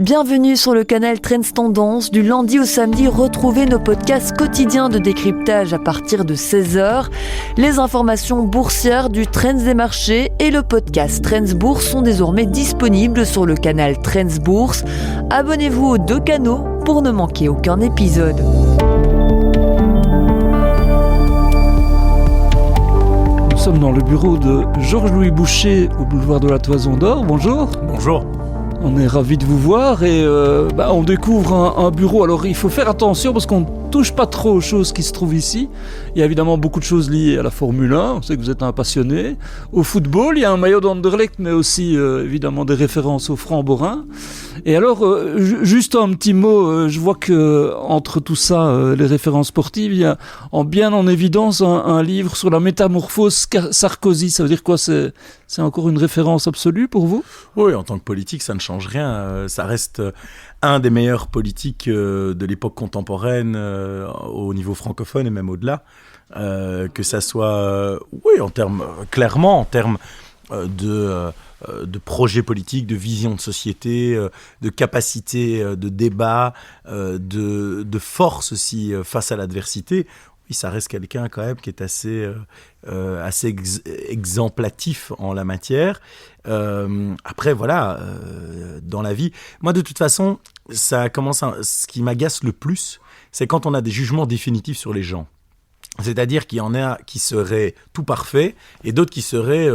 Bienvenue sur le canal Trends Tendance. Du lundi au samedi, retrouvez nos podcasts quotidiens de décryptage à partir de 16h. Les informations boursières du Trends des marchés et le podcast Trends Bourse sont désormais disponibles sur le canal Trends Bourse. Abonnez-vous aux 2 canaux pour ne manquer aucun épisode. Nous sommes dans le bureau de Georges-Louis Boucher au boulevard de la Toison d'Or. Bonjour. Bonjour. On est ravis de vous voir et on découvre un bureau. Alors il faut faire attention parce qu'on ne touche pas trop aux choses qui se trouvent ici. Il y a évidemment beaucoup de choses liées à la Formule 1, on sait que vous êtes un passionné. Au football, il y a un maillot d'Anderlecht, mais aussi évidemment des références au franc-borin. Et alors, juste un petit mot, je vois que entre tout ça, les références sportives, il y a bien en évidence un livre sur la métamorphose Sarkozy. Ça veut dire quoi ? C'est encore une référence absolue pour vous ? Oui, en tant que politique, ça ne change rien. Ça reste un des meilleurs politiques de l'époque contemporaine au niveau francophone et même au-delà. Que ça soit, clairement en termes de projets politiques, de vision de société, de capacité de débat, de force aussi face à l'adversité. Oui, ça reste quelqu'un quand même qui est assez exemplatif en la matière. Après, voilà, dans la vie, moi de toute façon, ce qui m'agace le plus, c'est quand on a des jugements définitifs sur les gens. C'est-à-dire qu'il y en a qui seraient tout parfaits et d'autres qui seraient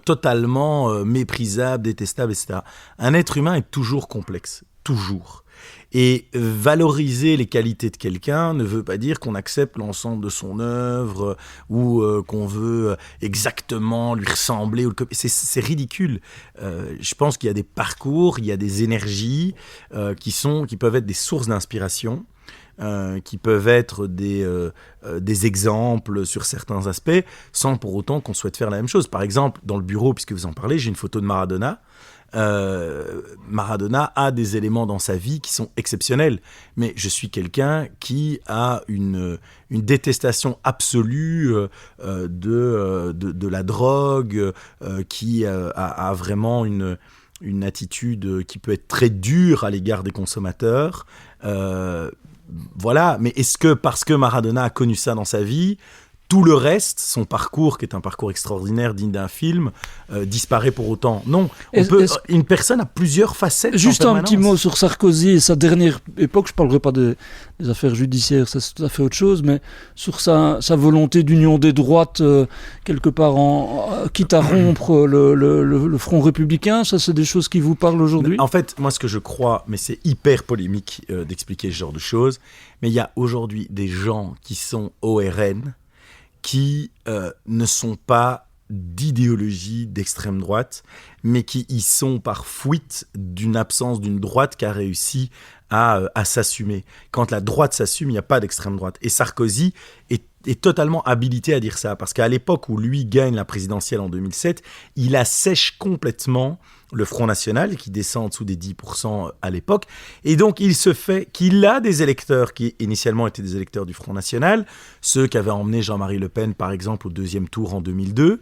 totalement méprisables, détestables, etc. Un être humain est toujours complexe, toujours. Et valoriser les qualités de quelqu'un ne veut pas dire qu'on accepte l'ensemble de son œuvre ou qu'on veut exactement lui ressembler. C'est ridicule. Je pense qu'il y a des parcours, il y a des énergies qui peuvent être des sources d'inspiration. Qui peuvent être des exemples sur certains aspects, sans pour autant qu'on souhaite faire la même chose. Par exemple, dans le bureau, puisque vous en parlez, j'ai une photo de Maradona. Maradona a des éléments dans sa vie qui sont exceptionnels, mais je suis quelqu'un qui a une détestation absolue de la drogue, qui a vraiment une attitude qui peut être très dure à l'égard des consommateurs. Voilà, mais est-ce que parce que Maradona a connu ça dans sa vie, tout le reste, son parcours, qui est un parcours extraordinaire, digne d'un film, disparaît pour autant ? Non, une personne a plusieurs facettes. Juste un petit mot sur Sarkozy et sa dernière époque, je ne parlerai pas des affaires judiciaires, ça c'est tout à fait autre chose, mais sur sa volonté d'union des droites, quelque part, quitte à rompre le front républicain, ça c'est des choses qui vous parlent aujourd'hui ? En fait, moi ce que je crois, mais c'est hyper polémique d'expliquer ce genre de choses, mais il y a aujourd'hui des gens qui sont au RN, qui ne sont pas d'idéologie d'extrême droite, mais qui y sont par fuite d'une absence d'une droite qui a réussi à s'assumer. Quand la droite s'assume, il n'y a pas d'extrême droite. Et Sarkozy est totalement habilité à dire ça, parce qu'à l'époque où lui gagne la présidentielle en 2007, il assèche complètement le Front National, qui descend en dessous des 10% à l'époque, et donc il se fait qu'il a des électeurs qui initialement étaient des électeurs du Front National, ceux qui avaient emmené Jean-Marie Le Pen par exemple au 2e tour en 2002,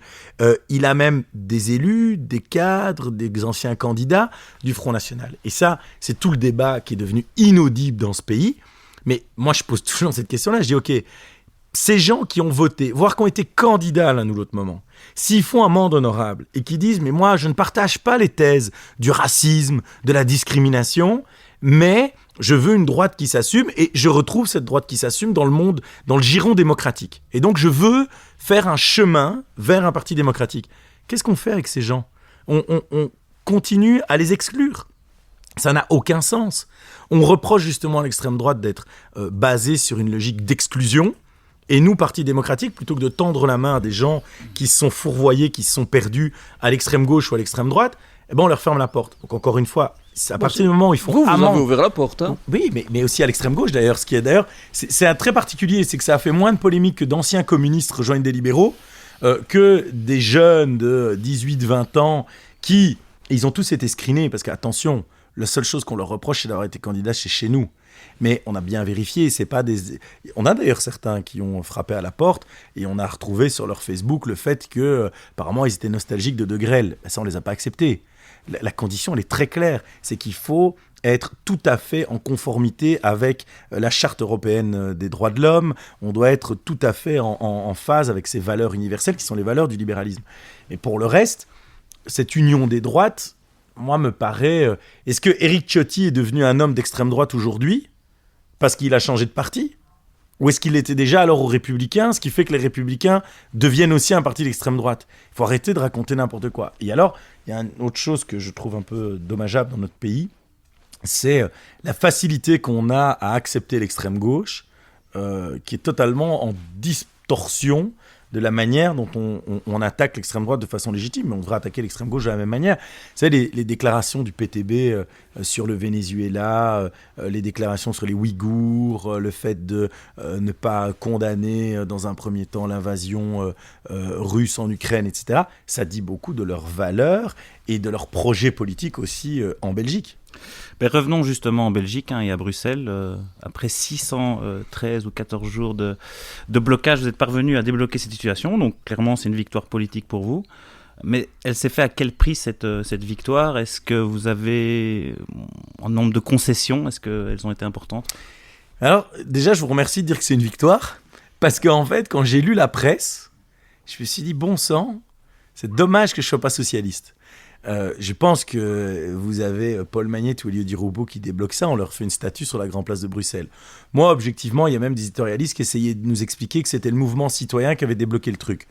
il a même des élus, des cadres, des anciens candidats du Front National. Et ça, c'est tout le débat qui est devenu inaudible dans ce pays, mais moi je pose toujours cette question-là, je dis ok, ces gens qui ont voté, voire qui ont été candidats à l'un ou l'autre moment, s'ils font amende honorable et qui disent « mais moi, je ne partage pas les thèses du racisme, de la discrimination, mais je veux une droite qui s'assume et je retrouve cette droite qui s'assume dans le monde, dans le giron démocratique. Et donc, je veux faire un chemin vers un parti démocratique. » Qu'est-ce qu'on fait avec ces gens ? On continue à les exclure. Ça n'a aucun sens. On reproche justement à l'extrême droite d'être basée sur une logique d'exclusion. Et nous, Parti démocratique, plutôt que de tendre la main à des gens qui se sont fourvoyés, qui se sont perdus à l'extrême gauche ou à l'extrême droite, on leur ferme la porte. Donc encore une fois, à partir du moment où ils font vous avez ouvert la porte. Hein. Oui, mais aussi à l'extrême gauche d'ailleurs. Ce qui est d'ailleurs, c'est un très particulier, c'est que ça a fait moins de polémique que d'anciens communistes rejoignent des libéraux, que des jeunes de 18-20 ans qui, ils ont tous été screenés, parce qu'attention, la seule chose qu'on leur reproche, c'est d'avoir été candidats chez nous. Mais on a bien vérifié, c'est pas des... On a d'ailleurs certains qui ont frappé à la porte et on a retrouvé sur leur Facebook le fait que, apparemment, ils étaient nostalgiques de De Grelle. Ça, on les a pas acceptés. La condition, elle est très claire. C'est qu'il faut être tout à fait en conformité avec la Charte européenne des droits de l'homme. On doit être tout à fait en phase avec ces valeurs universelles qui sont les valeurs du libéralisme. Et pour le reste, cette union des droites, moi, me paraît... Est-ce que Éric Ciotti est devenu un homme d'extrême droite aujourd'hui parce qu'il a changé de parti ? Ou est-ce qu'il était déjà alors aux Républicains, ce qui fait que les Républicains deviennent aussi un parti d'extrême droite ? Il faut arrêter de raconter n'importe quoi. Et alors, il y a une autre chose que je trouve un peu dommageable dans notre pays, c'est la facilité qu'on a à accepter l'extrême gauche, qui est totalement en distorsion de la manière dont on attaque l'extrême droite de façon légitime, mais on devrait attaquer l'extrême gauche de la même manière. Vous savez, les déclarations du PTB sur le Venezuela, les déclarations sur les Ouïghours, le fait de ne pas condamner dans un premier temps l'invasion russe en Ukraine, etc., ça dit beaucoup de leurs valeurs et de leurs projets politiques aussi en Belgique. Ben revenons justement en Belgique et à Bruxelles. Après 613 ou 14 jours de blocage, vous êtes parvenu à débloquer cette situation. Donc clairement, c'est une victoire politique pour vous. Mais elle s'est faite à quel prix cette victoire ? Est-ce que vous avez un nombre de concessions ? Est-ce qu'elles ont été importantes ? Alors déjà, je vous remercie de dire que c'est une victoire. Parce qu'en fait, quand j'ai lu la presse, je me suis dit, bon sang, c'est dommage que je ne sois pas socialiste. Je pense que vous avez Paul Magnette ou Elio Di Rubo qui débloquent ça. On leur fait une statue sur la Grande Place de Bruxelles. Moi, objectivement, il y a même des éditorialistes qui essayaient de nous expliquer que c'était le mouvement citoyen qui avait débloqué le truc.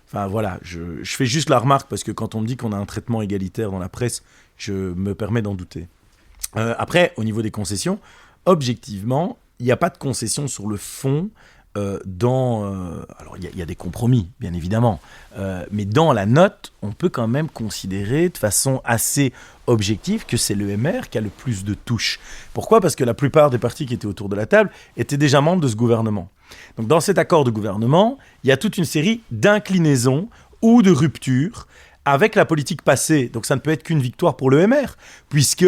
Enfin voilà, je fais juste la remarque parce que quand on me dit qu'on a un traitement égalitaire dans la presse, je me permets d'en douter. Après, au niveau des concessions, objectivement, il n'y a pas de concession sur le fond. Alors il y a des compromis, bien évidemment, mais dans la note, on peut quand même considérer de façon assez objective que c'est l'EMR qui a le plus de touches. Pourquoi ? Parce que la plupart des partis qui étaient autour de la table étaient déjà membres de ce gouvernement. Donc dans cet accord de gouvernement, il y a toute une série d'inclinaisons ou de ruptures avec la politique passée. Donc ça ne peut être qu'une victoire pour l'EMR, puisque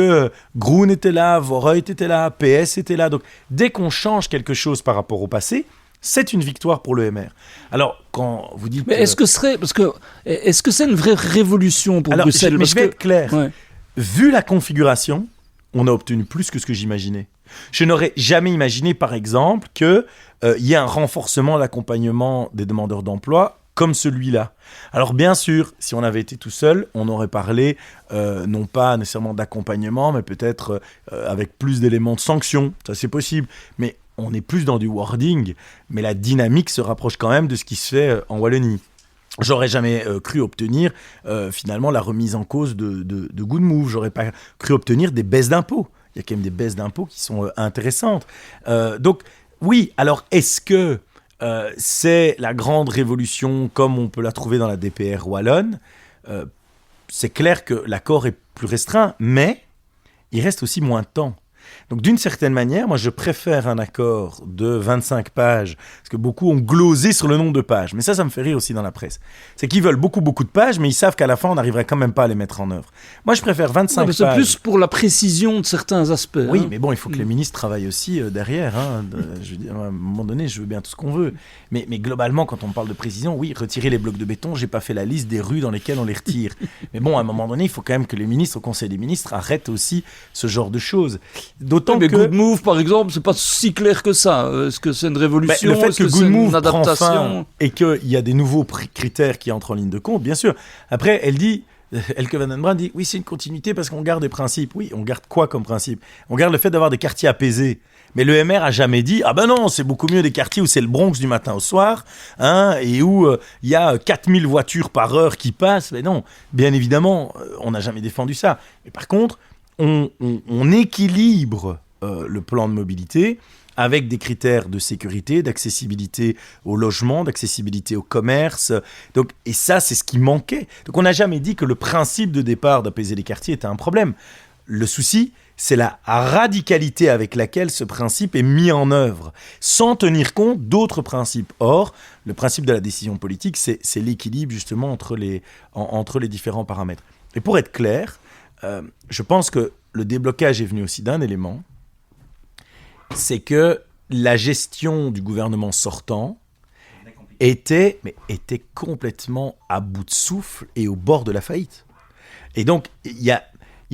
Groen était là, Vorreut était là, PS était là. Donc dès qu'on change quelque chose par rapport au passé, c'est une victoire pour l'EMR. Alors, quand vous dites... Mais est-ce que c'est une vraie révolution pour Bruxelles ? Je vais être clair. Ouais. Vu la configuration, on a obtenu plus que ce que j'imaginais. Je n'aurais jamais imaginé, par exemple, qu'il y ait un renforcement de l'accompagnement des demandeurs d'emploi comme celui-là. Alors bien sûr, si on avait été tout seul, on aurait parlé non pas nécessairement d'accompagnement, mais peut-être avec plus d'éléments de sanction. Ça, c'est possible. Mais on est plus dans du wording, mais la dynamique se rapproche quand même de ce qui se fait en Wallonie. J'aurais jamais cru obtenir finalement la remise en cause de Good Move. J'aurais pas cru obtenir des baisses d'impôts. Il y a quand même des baisses d'impôts qui sont intéressantes. Donc oui, alors est-ce que c'est la grande révolution comme on peut la trouver dans la DPR wallonne ? C'est clair que l'accord est plus restreint, mais il reste aussi moins de temps. Donc d'une certaine manière, moi je préfère un accord de 25 pages, parce que beaucoup ont glosé sur le nombre de pages, mais ça me fait rire aussi dans la presse. C'est qu'ils veulent beaucoup de pages, mais ils savent qu'à la fin on n'arriverait quand même pas à les mettre en œuvre. Moi je préfère 25 pages. C'est plus pour la précision de certains aspects. Oui, mais bon, il faut que les ministres travaillent aussi derrière. Je veux dire, à un moment donné, je veux bien tout ce qu'on veut. Mais globalement, quand on parle de précision, oui, retirer les blocs de béton, j'ai pas fait la liste des rues dans lesquelles on les retire. Mais bon, à un moment donné, il faut quand même que les ministres au Conseil des ministres arrêtent aussi ce genre de choses. D'autant mais que Good Move, par exemple, c'est pas si clair que ça. Est-ce que c'est une révolution ? Le fait Est-ce que Good Move prend fin et qu'il y a des nouveaux critères qui entrent en ligne de compte, bien sûr. Après, Elke van den Brand dit, oui, c'est une continuité parce qu'on garde des principes. Oui, on garde quoi comme principe ? On garde le fait d'avoir des quartiers apaisés. Mais le MR a jamais dit, ah ben non, c'est beaucoup mieux des quartiers où c'est le Bronx du matin au soir, et où il y a 4000 voitures par heure qui passent. Mais non, bien évidemment, on n'a jamais défendu ça. Mais par contre, on équilibre le plan de mobilité avec des critères de sécurité, d'accessibilité au logement, d'accessibilité au commerce. Donc, et ça, c'est ce qui manquait. Donc on n'a jamais dit que le principe de départ d'apaiser les quartiers était un problème. Le souci, c'est la radicalité avec laquelle ce principe est mis en œuvre, sans tenir compte d'autres principes. Or, le principe de la décision politique, c'est l'équilibre justement entre les différents paramètres. Et pour être clair, je pense que le déblocage est venu aussi d'un élément, c'est que la gestion du gouvernement sortant était complètement à bout de souffle et au bord de la faillite. Et donc, il y a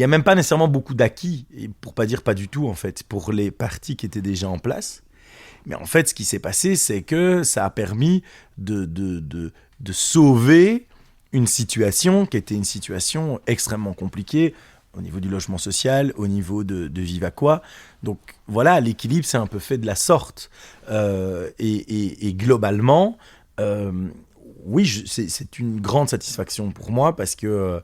même pas nécessairement beaucoup d'acquis, et pour pas dire pas du tout, en fait, pour les partis qui étaient déjà en place. Mais en fait, ce qui s'est passé, c'est que ça a permis de sauver une situation qui était une situation extrêmement compliquée au niveau du logement social, au niveau de Vivaquois. Donc voilà, l'équilibre s'est un peu fait de la sorte. Et globalement, oui, c'est une grande satisfaction pour moi parce que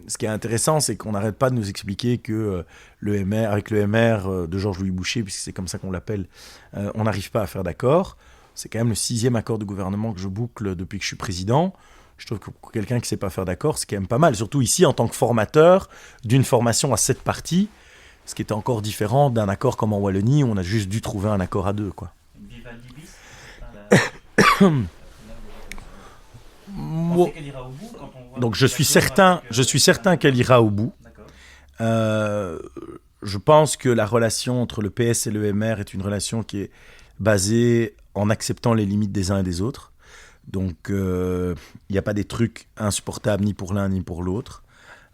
ce qui est intéressant, c'est qu'on n'arrête pas de nous expliquer que avec le MR de Georges-Louis Boucher, puisque c'est comme ça qu'on l'appelle, on n'arrive pas à faire d'accord. C'est quand même le 6e accord de gouvernement que je boucle depuis que je suis président. Je trouve que pour quelqu'un qui ne sait pas faire d'accord, c'est quand même pas mal. Surtout ici, en tant que formateur d'une formation à 7 parties, ce qui était encore différent d'un accord comme en Wallonie, où on a juste dû trouver un accord à 2, quoi. Vivaldi bis Donc je suis certain qu'elle ira au bout. Je pense que la relation entre le PS et le MR est une relation qui est basée en acceptant les limites des uns et des autres. Donc il n'y a pas des trucs insupportables ni pour l'un ni pour l'autre.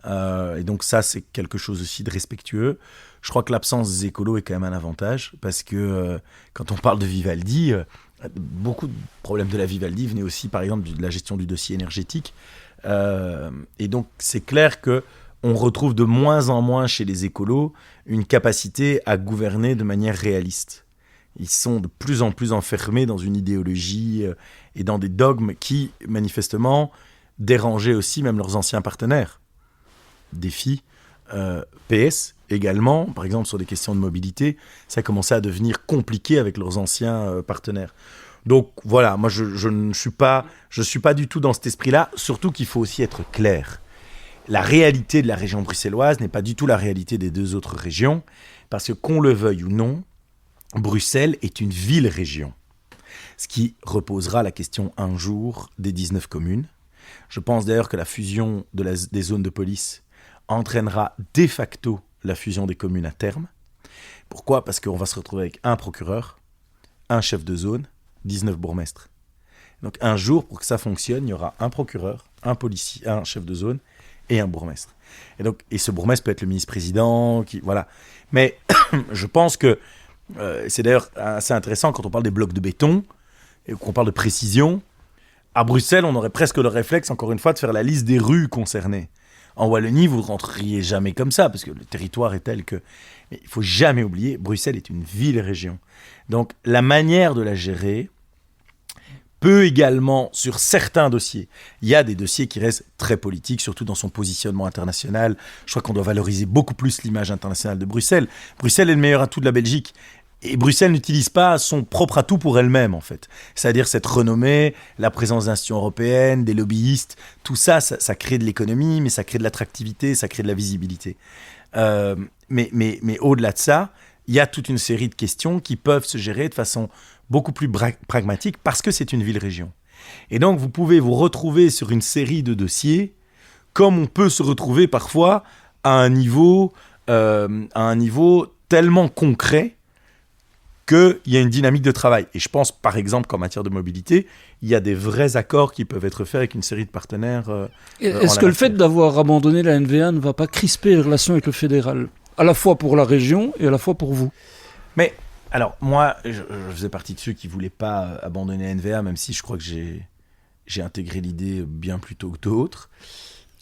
Et donc ça, c'est quelque chose aussi de respectueux. Je crois que l'absence des écolos est quand même un avantage parce que quand on parle de Vivaldi, beaucoup de problèmes de la Vivaldi venaient aussi, par exemple, de la gestion du dossier énergétique. Et donc, c'est clair qu'on retrouve de moins en moins chez les écolos une capacité à gouverner de manière réaliste. Ils sont de plus en plus enfermés dans une idéologie et dans des dogmes qui, manifestement, dérangeaient aussi même leurs anciens partenaires. Défi, PS également, par exemple sur des questions de mobilité, ça a commencé à devenir compliqué avec leurs anciens partenaires. Donc voilà, moi je ne suis pas du tout dans cet esprit-là, surtout qu'il faut aussi être clair. La réalité de la région bruxelloise n'est pas du tout la réalité des 2 autres régions, parce que qu'on le veuille ou non, Bruxelles est une ville-région, ce qui reposera la question un jour des 19 communes. Je pense d'ailleurs que la fusion des zones de police entraînera de facto la fusion des communes à terme. Pourquoi ? Parce qu'on va se retrouver avec un procureur, un chef de zone, 19 bourgmestres. Donc un jour, pour que ça fonctionne, il y aura un procureur, un policier, un chef de zone et un bourgmestre. Et ce bourgmestre peut être le ministre-président, voilà. Mais je pense que c'est d'ailleurs assez intéressant quand on parle des blocs de béton et qu'on parle de précision. À Bruxelles, on aurait presque le réflexe, encore une fois, de faire la liste des rues concernées. En Wallonie, vous ne rentreriez jamais comme ça, parce que le territoire est tel que... Mais il ne faut jamais oublier, Bruxelles est une ville-région. Donc, la manière de la gérer peut également, sur certains dossiers, il y a des dossiers qui restent très politiques, surtout dans son positionnement international. Je crois qu'on doit valoriser beaucoup plus l'image internationale de Bruxelles. Bruxelles est le meilleur atout de la Belgique. Et Bruxelles n'utilise pas son propre atout pour elle-même, en fait. C'est-à-dire cette renommée, la présence d'institutions européennes, des lobbyistes, tout ça, ça crée de l'économie, mais ça crée de l'attractivité, ça crée de la visibilité. Mais au-delà de ça, il y a toute une série de questions qui peuvent se gérer de façon beaucoup plus pragmatique parce que c'est une ville-région. Et donc, vous pouvez vous retrouver sur une série de dossiers comme on peut se retrouver parfois à un niveau tellement concret qu'il y a une dynamique de travail. Et je pense, par exemple, qu'en matière de mobilité, il y a des vrais accords qui peuvent être faits avec une série de partenaires. Est-ce que le fait d'avoir abandonné la NVA ne va pas crisper les relations avec le fédéral ? À la fois pour la région et à la fois pour vous ? Mais, alors, moi, je faisais partie de ceux qui ne voulaient pas abandonner la NVA, même si je crois que j'ai intégré l'idée bien plus tôt que d'autres.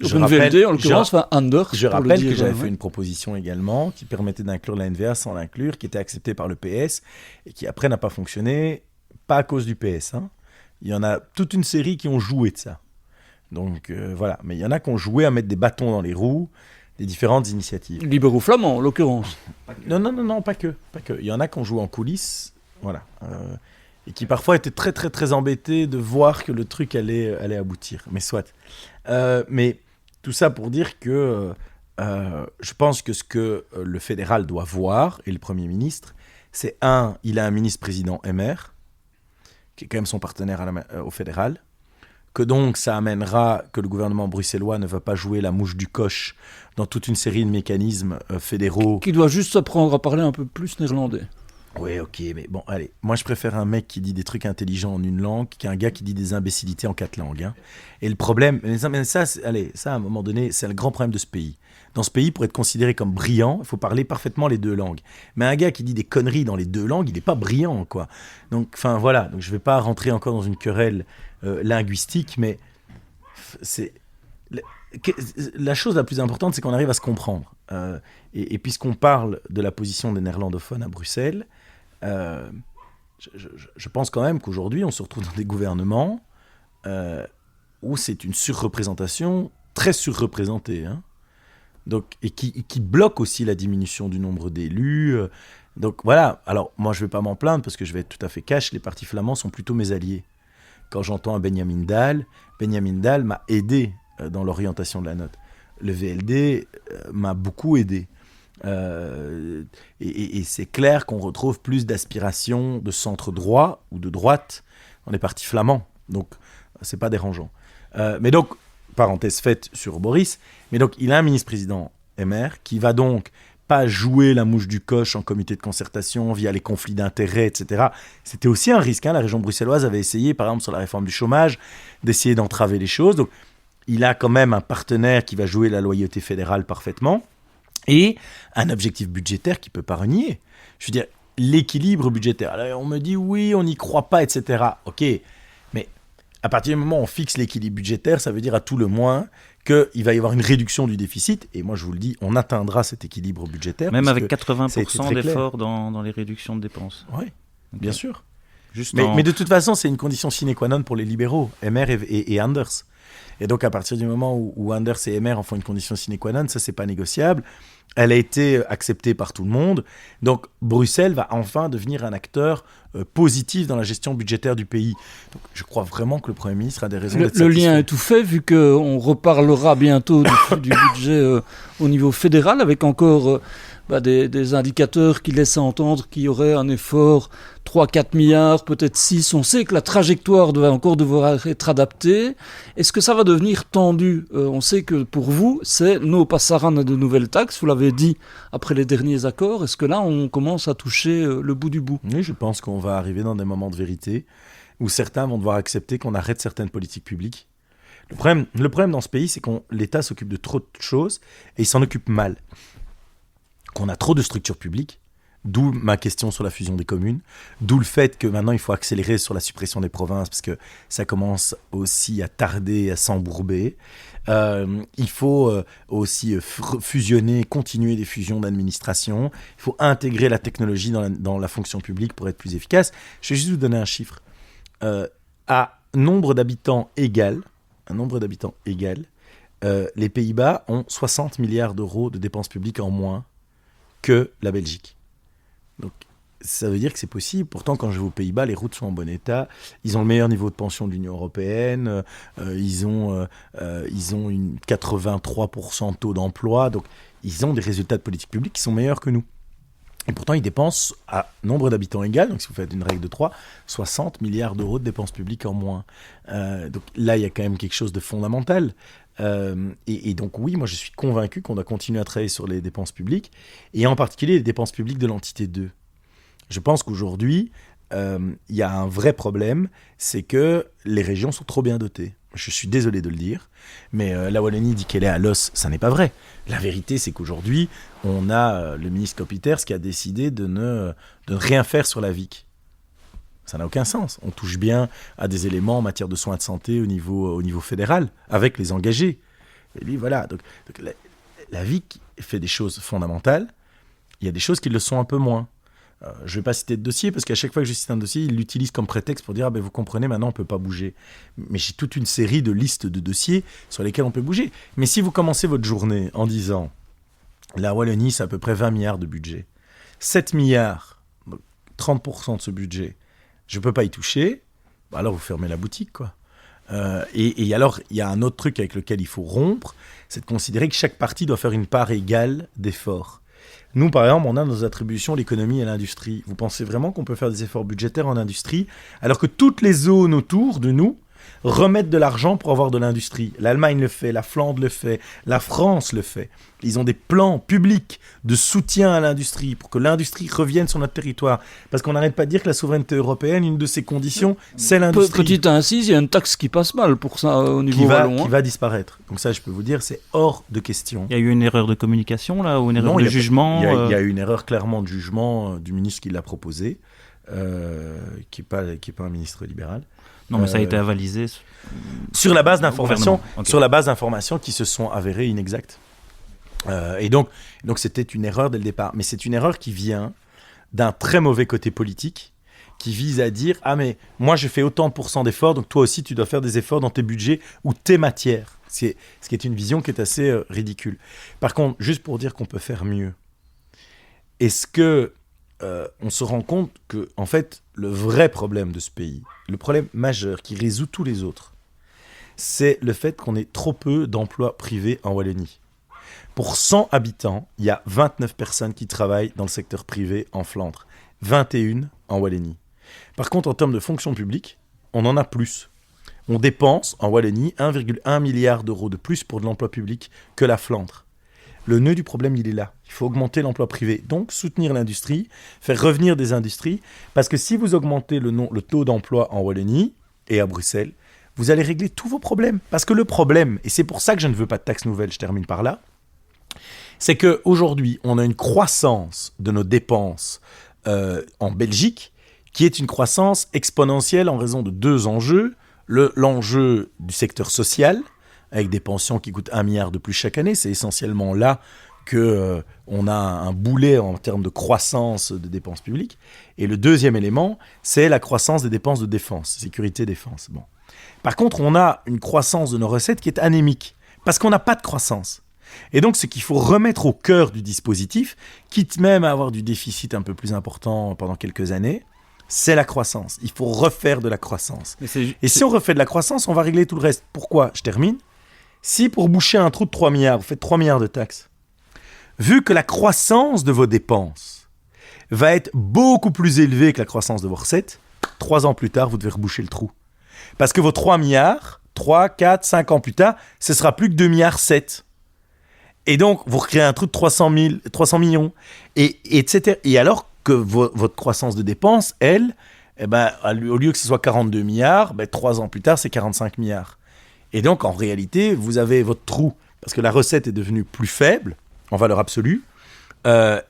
OpenVLD, en l'occurrence, Anders. Je rappelle que j'avais fait une proposition également qui permettait d'inclure la NVA sans l'inclure, qui était acceptée par le PS et qui après n'a pas fonctionné, pas à cause du PS. Hein. Il y en a toute une série qui ont joué de ça. Donc voilà, mais il y en a qui ont joué à mettre des bâtons dans les roues des différentes initiatives. Libéro-flamand, en l'occurrence. Non, pas que. Il y en a qui ont joué en coulisses, voilà. Et qui parfois étaient très très très embêtés de voir que le truc allait aboutir. Mais soit. Mais tout ça pour dire que je pense que ce que le fédéral doit voir, et le Premier ministre, c'est il a un ministre-président MR, qui est quand même son partenaire au fédéral, que donc ça amènera que le gouvernement bruxellois ne va pas jouer la mouche du coche dans toute une série de mécanismes fédéraux. Qui doit juste apprendre à parler un peu plus néerlandais. Ouais, ok, mais bon, allez. Moi, je préfère un mec qui dit des trucs intelligents en une langue qu'un gars qui dit des imbécilités en 4 langues. Hein. Et le problème, mais ça, ça, à un moment donné, c'est le grand problème de ce pays. Dans ce pays, pour être considéré comme brillant, il faut parler parfaitement les 2 langues. Mais un gars qui dit des conneries dans les 2 langues, il n'est pas brillant, quoi. Donc, enfin, voilà. Donc, je ne vais pas rentrer encore dans une querelle linguistique, mais c'est... La chose la plus importante, c'est qu'on arrive à se comprendre. Et puisqu'on parle de la position des néerlandophones à Bruxelles, je pense quand même qu'aujourd'hui, on se retrouve dans des gouvernements où c'est une surreprésentation très surreprésentée. Hein. Donc, et qui bloque aussi la diminution du nombre d'élus. Donc voilà, alors moi je ne vais pas m'en plaindre parce que je vais être tout à fait cash, les partis flamands sont plutôt mes alliés. Quand j'entends un Benjamin Dahl m'a aidé dans l'orientation de la note. Le VLD m'a beaucoup aidé. Et c'est clair qu'on retrouve plus d'aspiration de centre droit ou de droite dans les partis flamands. Donc, c'est pas dérangeant. Mais donc, parenthèse faite sur Boris, mais donc il a un ministre-président MR qui va donc pas jouer la mouche du coche en comité de concertation via les conflits d'intérêts, etc. C'était aussi un risque. Hein. La région bruxelloise avait essayé, par exemple, sur la réforme du chômage, d'essayer d'entraver les choses. Donc, il a quand même un partenaire qui va jouer la loyauté fédérale parfaitement et un objectif budgétaire qui ne peut pas renier. Je veux dire, l'équilibre budgétaire. Alors, on me dit oui, on n'y croit pas, etc. Ok, mais à partir du moment où on fixe l'équilibre budgétaire, ça veut dire à tout le moins qu'il va y avoir une réduction du déficit. Et moi, je vous le dis, on atteindra cet équilibre budgétaire. Même avec 80% d'efforts dans les réductions de dépenses. Oui, okay. Bien sûr. Juste mais de toute façon, c'est une condition sine qua non pour les libéraux, MR et Anders. Et donc, à partir du moment où Anders et MR en font une condition sine qua non, ça, c'est pas négociable. Elle a été acceptée par tout le monde. Donc, Bruxelles va enfin devenir un acteur positif dans la gestion budgétaire du pays. Donc, je crois vraiment que le Premier ministre a des raisons d'être satisfait. Le lien est tout fait, vu qu'on reparlera bientôt du budget au niveau fédéral, avec encore des indicateurs qui laissent entendre qu'il y aurait un effort 3-4 milliards, peut-être 6. On sait que la trajectoire doit encore devoir être adaptée. Est-ce que ça va devenir tendu ? On sait que pour vous, c'est no passaran de nouvelles taxes. Vous l'avez dit après les derniers accords. Est-ce que là, on commence à toucher le bout du bout ? Oui, je pense qu'on va arriver dans des moments de vérité où certains vont devoir accepter qu'on arrête certaines politiques publiques. Le problème dans ce pays, c'est que l'État s'occupe de trop de choses et il s'en occupe mal. Qu'on a trop de structures publiques, d'où ma question sur la fusion des communes, d'où le fait que maintenant il faut accélérer sur la suppression des provinces parce que ça commence aussi à tarder, à s'embourber. Il faut aussi fusionner, continuer des fusions d'administration. Il faut intégrer la technologie dans la fonction publique pour être plus efficace. Je vais juste vous donner un chiffre. À nombre d'habitants égal, les Pays-Bas ont 60 milliards d'euros de dépenses publiques en moins que la Belgique. Donc, ça veut dire que c'est possible. Pourtant, quand je vais aux Pays-Bas, les routes sont en bon état. Ils ont le meilleur niveau de pension de l'Union européenne. Ils ont une 83% de taux d'emploi. Donc, ils ont des résultats de politique publique qui sont meilleurs que nous. Et pourtant, ils dépensent à nombre d'habitants égal, donc si vous faites une règle de 3, 60 milliards d'euros de dépenses publiques en moins. Donc là, il y a quand même quelque chose de fondamental. Et donc oui, moi je suis convaincu qu'on doit continuer à travailler sur les dépenses publiques, et en particulier les dépenses publiques de l'entité 2. Je pense qu'aujourd'hui, il y a un vrai problème, c'est que les régions sont trop bien dotées. Je suis désolé de le dire, mais la Wallonie dit qu'elle est à l'os, ça n'est pas vrai. La vérité, c'est qu'aujourd'hui, on a le ministre Kopiters qui a décidé de ne rien faire sur la VIC. Ça n'a aucun sens. On touche bien à des éléments en matière de soins de santé au niveau fédéral, avec les engagés. Et lui, voilà. Donc la VIC fait des choses fondamentales. Il y a des choses qui le sont un peu moins. Je ne vais pas citer de dossier, parce qu'à chaque fois que je cite un dossier, il l'utilise comme prétexte pour dire vous comprenez, maintenant on ne peut pas bouger. Mais j'ai toute une série de listes de dossiers sur lesquels on peut bouger. Mais si vous commencez votre journée en disant la Wallonie, c'est à peu près 20 milliards de budget. 7 milliards, 30% de ce budget, je ne peux pas y toucher, alors vous fermez la boutique, quoi. Et alors, il y a un autre truc avec lequel il faut rompre, c'est de considérer que chaque parti doit faire une part égale d'efforts. Nous, par exemple, on a nos attributions l'économie et l'industrie. Vous pensez vraiment qu'on peut faire des efforts budgétaires en industrie, alors que toutes les zones autour de nous remettre de l'argent pour avoir de l'industrie. L'Allemagne le fait, la Flandre le fait, la France le fait. Ils ont des plans publics de soutien à l'industrie pour que l'industrie revienne sur notre territoire. Parce qu'on n'arrête pas de dire que la souveraineté européenne, une de ses conditions, c'est l'industrie. Petite incise, il y a une taxe qui passe mal pour ça au niveau wallon. Qui va disparaître. Donc ça, je peux vous dire, c'est hors de question. Il y a eu une erreur de communication là, ou une erreur de jugement. Il y a eu une erreur clairement de jugement du ministre qui l'a proposé, qui est pas un ministre libéral. Non, mais ça a été avalisé sur la base d'informations, Okay. sur la base d'informations qui se sont avérées inexactes. Et donc c'était une erreur dès le départ. Mais c'est une erreur qui vient d'un très mauvais côté politique, qui vise à dire « Ah mais moi je fais autant % d'efforts, donc toi aussi tu dois faire des efforts dans tes budgets ou tes matières ». Ce qui est une vision qui est assez ridicule. Par contre, juste pour dire qu'on peut faire mieux, est-ce que on se rend compte que en fait, le vrai problème de ce pays, le problème majeur qui résout tous les autres, c'est le fait qu'on ait trop peu d'emplois privés en Wallonie. Pour 100 habitants, il y a 29 personnes qui travaillent dans le secteur privé en Flandre, 21 en Wallonie. Par contre, en termes de fonction publique, on en a plus. On dépense en Wallonie 1,1 milliard d'euros de plus pour de l'emploi public que la Flandre. Le nœud du problème, il est là. Il faut augmenter l'emploi privé, donc soutenir l'industrie, faire revenir des industries, parce que si vous augmentez le taux d'emploi en Wallonie et à Bruxelles, vous allez régler tous vos problèmes. Parce que le problème, et c'est pour ça que je ne veux pas de taxes nouvelles, je termine par là, c'est qu'aujourd'hui, on a une croissance de nos dépenses en Belgique qui est une croissance exponentielle en raison de deux enjeux. L'enjeu du secteur social, avec des pensions qui coûtent 1 milliard de plus chaque année, c'est essentiellement là qu'on a un boulet en termes de croissance de dépenses publiques. Et le deuxième élément, c'est la croissance des dépenses de défense, sécurité-défense. Bon. Par contre, on a une croissance de nos recettes qui est anémique, parce qu'on n'a pas de croissance. Et donc, ce qu'il faut remettre au cœur du dispositif, quitte même à avoir du déficit un peu plus important pendant quelques années, c'est la croissance. Il faut refaire de la croissance. Et si on refait de la croissance, on va régler tout le reste. Pourquoi ? Je termine. Si pour boucher un trou de 3 milliards, vous faites 3 milliards de taxes, vu que la croissance de vos dépenses va être beaucoup plus élevée que la croissance de vos recettes, 3 ans plus tard, vous devez reboucher le trou. Parce que vos 3 milliards, 3, 4, 5 ans plus tard, ce sera plus que 2 milliards 7. Et donc, vous recréez un trou de 300 millions, etc. Et alors que votre croissance de dépenses, elle, au lieu que ce soit 42 milliards, 3 ans plus tard, c'est 45 milliards. Et donc, en réalité, vous avez votre trou, parce que la recette est devenue plus faible, en valeur absolue,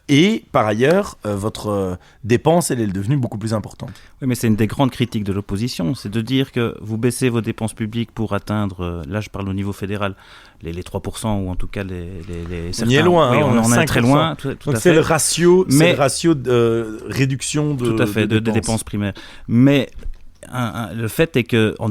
et par ailleurs, votre dépense, elle est devenue beaucoup plus importante. Oui, mais c'est une des grandes critiques de l'opposition, c'est de dire que vous baissez vos dépenses publiques pour atteindre, là je parle au niveau fédéral, les 3%, ou en tout cas les certains... On y est loin, oui, on en est très loin. Tout donc à c'est fait. le ratio de réduction de tout à fait, de dépenses primaires. Mais le fait est qu'en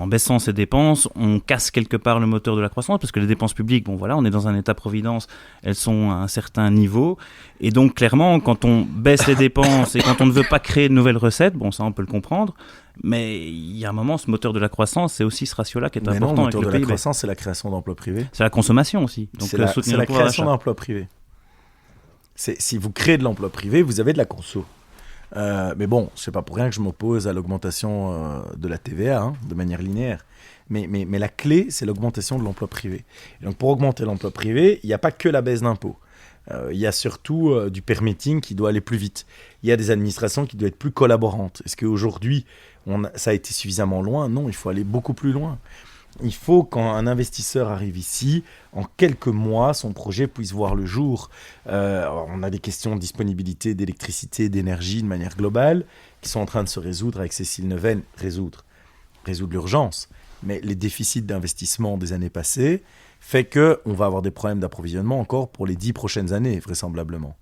baissant ces dépenses, on casse quelque part le moteur de la croissance, parce que les dépenses publiques, on est dans un état-providence, elles sont à un certain niveau, et donc clairement, quand on baisse les dépenses et quand on ne veut pas créer de nouvelles recettes, ça on peut le comprendre, mais il y a un moment, ce moteur de la croissance, c'est aussi ce ratio-là qui est important. Le moteur avec de le la PIB. croissance, c'est la création d'emplois privés. C'est la consommation aussi. Donc c'est la création d'emplois privés. Si vous créez de l'emploi privé, vous avez de la conso. Mais bon, c'est pas pour rien que je m'oppose à l'augmentation de la TVA, de manière linéaire. Mais la clé, c'est l'augmentation de l'emploi privé. Et donc pour augmenter l'emploi privé, il n'y a pas que la baisse d'impôts. Il y a surtout du permitting qui doit aller plus vite. Il y a des administrations qui doivent être plus collaborantes. Est-ce qu'aujourd'hui, ça a été suffisamment loin ? Non, il faut aller beaucoup plus loin. Il faut, quand un investisseur arrive ici, en quelques mois, son projet puisse voir le jour. On a des questions de disponibilité d'électricité, d'énergie de manière globale, qui sont en train de se résoudre avec Cécile Neuven, résoudre l'urgence. Mais les déficits d'investissement des années passées fait qu'on va avoir des problèmes d'approvisionnement encore pour les 10 prochaines années, vraisemblablement.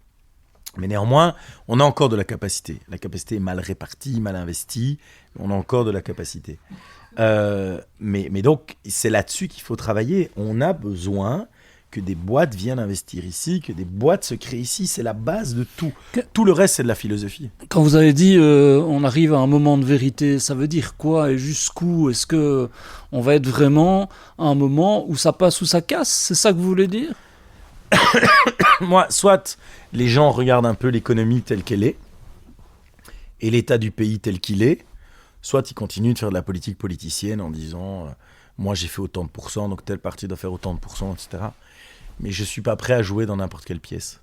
Mais néanmoins, on a encore de la capacité. La capacité est mal répartie, mal investie, mais on a encore de la capacité. Mais donc, c'est là-dessus qu'il faut travailler. On a besoin que des boîtes viennent investir ici, que des boîtes se créent ici. C'est la base de tout. Tout le reste, c'est de la philosophie. Quand vous avez dit on arrive à un moment de vérité, ça veut dire quoi et jusqu'où ? Est-ce qu'on va être vraiment à un moment où ça passe ou ça casse ? C'est ça que vous voulez dire ? Moi, soit les gens regardent un peu l'économie telle qu'elle est et l'état du pays tel qu'il est, soit ils continuent de faire de la politique politicienne en disant moi j'ai fait autant de pourcents, donc tel parti doit faire autant de pourcents, etc. Mais je suis pas prêt à jouer dans n'importe quelle pièce.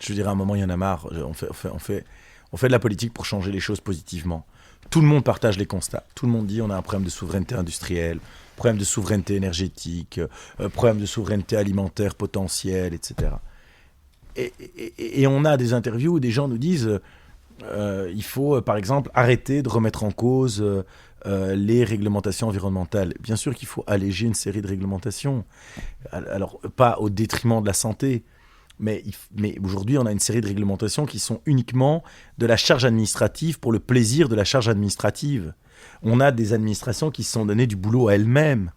Je veux dire, à un moment, il y en a marre. On fait de la politique pour changer les choses positivement. Tout le monde partage les constats. Tout le monde dit on a un problème de souveraineté industrielle, problème de souveraineté énergétique, problème de souveraineté alimentaire potentielle, etc. Et on a des interviews où des gens nous disent il faut, par exemple, arrêter de remettre en cause les réglementations environnementales. Bien sûr qu'il faut alléger une série de réglementations. Alors, pas au détriment de la santé, mais aujourd'hui, on a une série de réglementations qui sont uniquement de la charge administrative pour le plaisir de la charge administrative. On a des administrations qui se sont données du boulot à elles-mêmes.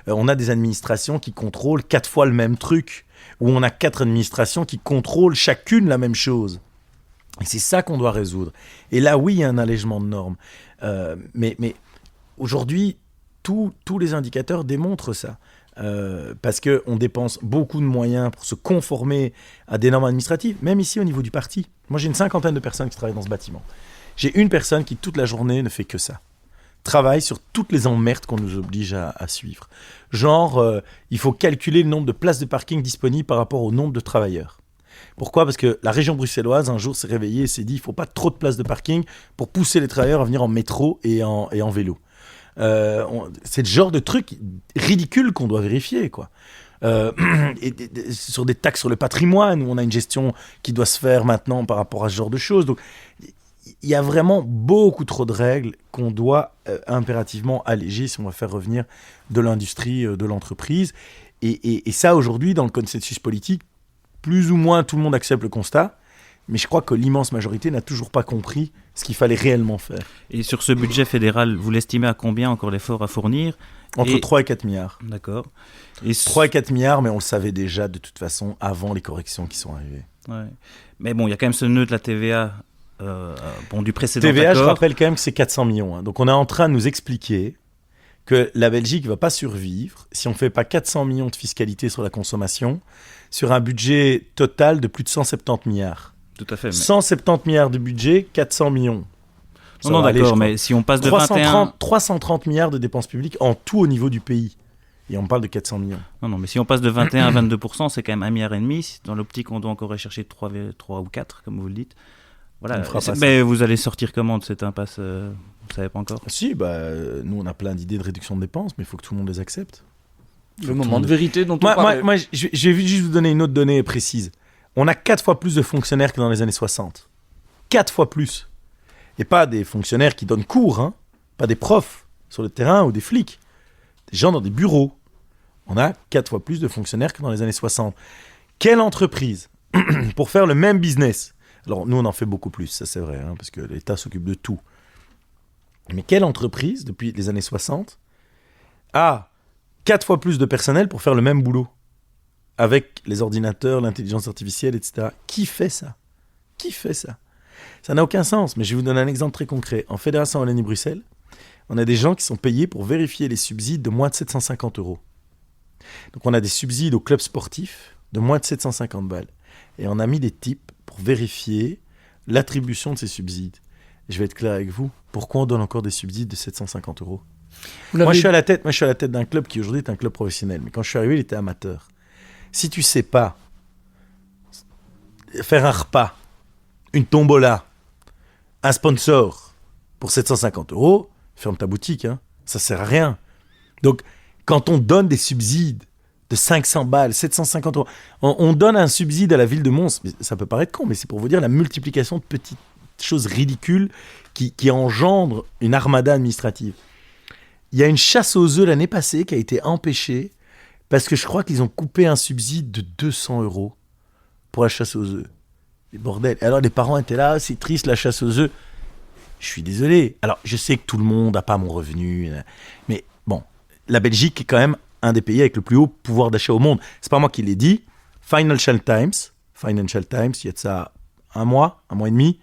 On a des administrations qui contrôlent 4 fois le même truc, où on a 4 administrations qui contrôlent chacune la même chose. Et c'est ça qu'on doit résoudre. Et là, oui, il y a un allègement de normes. Mais aujourd'hui, tous les indicateurs démontrent ça. Parce qu'on dépense beaucoup de moyens pour se conformer à des normes administratives, même ici au niveau du parti. Moi, j'ai une 50aine de personnes qui travaillent dans ce bâtiment. J'ai une personne qui, toute la journée, ne fait que ça. Travaille sur toutes les emmerdes qu'on nous oblige à suivre. Genre, il faut calculer le nombre de places de parking disponibles par rapport au nombre de travailleurs. Pourquoi ? Parce que la région bruxelloise, un jour, s'est réveillée et s'est dit il ne faut pas trop de places de parking pour pousser les travailleurs à venir en métro et en vélo. C'est le genre de truc ridicule qu'on doit vérifier, quoi. Sur des taxes sur le patrimoine, où on a une gestion qui doit se faire maintenant par rapport à ce genre de choses. Donc, il y a vraiment beaucoup trop de règles qu'on doit impérativement alléger si on va faire revenir de l'industrie, de l'entreprise. Et ça, aujourd'hui, dans le consensus politique, plus ou moins tout le monde accepte le constat, mais je crois que l'immense majorité n'a toujours pas compris ce qu'il fallait réellement faire. Et sur ce budget fédéral, vous l'estimez à combien encore l'effort à fournir ? Entre 3 et 4 milliards. D'accord. 3 et 4 milliards, mais on le savait déjà de toute façon avant les corrections qui sont arrivées. Ouais. Mais bon, il y a quand même ce nœud de la TVA du précédent TVA, accord. je rappelle quand même que c'est 400 millions. Hein. Donc on est en train de nous expliquer que la Belgique ne va pas survivre si on ne fait pas 400 millions de fiscalité sur la consommation sur un budget total de plus de 170 milliards. Tout à fait. Mais... 170 milliards de budget, 400 millions. Non, d'accord, mais si on passe de 330 milliards de dépenses publiques en tout au niveau du pays. Et on parle de 400 millions. Non, mais si on passe de 21 à 22%, c'est quand même 1,5 milliard. Dans l'optique, on doit encore rechercher 3 ou 4, comme vous le dites. Voilà. Mais vous allez sortir comment de cette impasse vous ne savez pas encore ? Si, nous on a plein d'idées de réduction de dépenses, mais il faut que tout le monde les accepte. Le moment de vérité dont on parlait. Moi, je vais juste vous donner une autre donnée précise. On a 4 fois plus de fonctionnaires que dans les années 60. 4 fois plus. Et pas des fonctionnaires qui donnent cours, hein. Pas des profs sur le terrain ou des flics. Des gens dans des bureaux. On a 4 fois plus de fonctionnaires que dans les années 60. Quelle entreprise, pour faire le même business, alors nous on en fait beaucoup plus, ça c'est vrai, hein, parce que l'État s'occupe de tout. Mais quelle entreprise, depuis les années 60, a 4 fois plus de personnel pour faire le même boulot ? Avec les ordinateurs, l'intelligence artificielle, etc. Qui fait ça ? Ça n'a aucun sens, mais je vais vous donner un exemple très concret. En Fédération Wallonie-Bruxelles, on a des gens qui sont payés pour vérifier les subsides de moins de 750 €. Donc on a des subsides aux clubs sportifs de moins de 750 balles. Et on a mis des types pour vérifier l'attribution de ces subsides. Et je vais être clair avec vous, pourquoi on donne encore des subsides de 750 €? Moi je suis à la tête d'un club qui aujourd'hui est un club professionnel, mais quand je suis arrivé, il était amateur. Si tu sais pas faire un repas, une tombola, un sponsor pour 750 €, ferme ta boutique, hein. Ça sert à rien. Donc, quand on donne des subsides de 500 balles, 750 €, on donne un subside à la ville de Mons, ça peut paraître con, mais c'est pour vous dire la multiplication de petites choses ridicules qui engendrent une armada administrative. Il y a une chasse aux œufs l'année passée qui a été empêchée parce que je crois qu'ils ont coupé un subside de 200 € pour la chasse aux œufs. Et bordel. Et alors les parents étaient là, c'est triste la chasse aux œufs. Je suis désolé. Alors je sais que tout le monde n'a pas mon revenu, mais bon, la Belgique est quand même un des pays avec le plus haut pouvoir d'achat au monde. C'est pas moi qui l'ai dit. Financial Times, il y a de ça un mois et demi,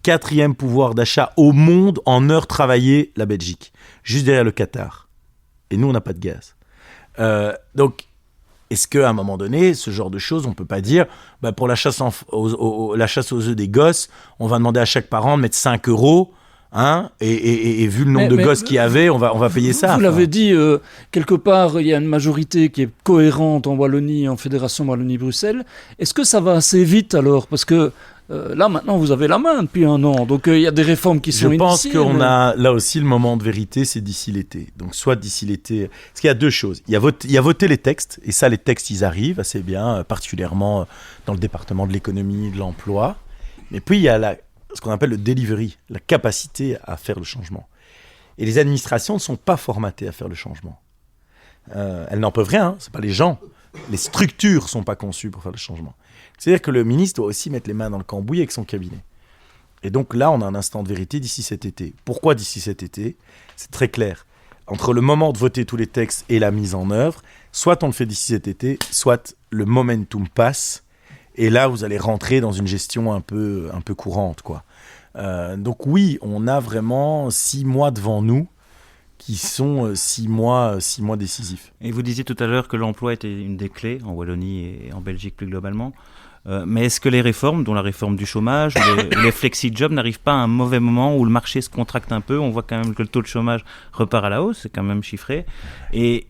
4e pouvoir d'achat au monde en heures travaillées, la Belgique, juste derrière le Qatar. Et nous, on n'a pas de gaz. Donc, est-ce qu'à un moment donné, ce genre de choses, on ne peut pas dire, pour la chasse aux œufs des gosses, on va demander à chaque parent de mettre 5 € Et vu le nombre de gosses qu'il y avait, on va payer ça. Vous l'avez dit, quelque part, il y a une majorité qui est cohérente en Wallonie, en Fédération Wallonie-Bruxelles. Est-ce que ça va assez vite alors ? Parce que là, maintenant, vous avez la main depuis 1 an. Donc, il y a des réformes qui sont initiées. Je pense qu'on a là aussi le moment de vérité, c'est d'ici l'été. Donc, soit d'ici l'été. Parce qu'il y a 2 choses. Il y a voté les textes. Et ça, les textes, ils arrivent assez bien, particulièrement dans le département de l'économie, de l'emploi. Mais puis, il y a ce qu'on appelle le delivery, la capacité à faire le changement. Et les administrations ne sont pas formatées à faire le changement. Elles n'en peuvent rien, ce n'est pas les gens. Les structures ne sont pas conçues pour faire le changement. C'est-à-dire que le ministre doit aussi mettre les mains dans le cambouis avec son cabinet. Et donc là, on a un instant de vérité d'ici cet été. Pourquoi d'ici cet été ? C'est très clair. Entre le moment de voter tous les textes et la mise en œuvre, soit on le fait d'ici cet été, soit le momentum passe. Et là, vous allez rentrer dans une gestion un peu courante, quoi. Donc oui, on a vraiment 6 mois devant nous qui sont 6 mois décisifs. Et vous disiez tout à l'heure que l'emploi était une des clés en Wallonie et en Belgique plus globalement. Mais est-ce que les réformes, dont la réforme du chômage, les flexi-jobs, n'arrivent pas à un mauvais moment où le marché se contracte un peu ? On voit quand même que le taux de chômage repart à la hausse, c'est quand même chiffré. Et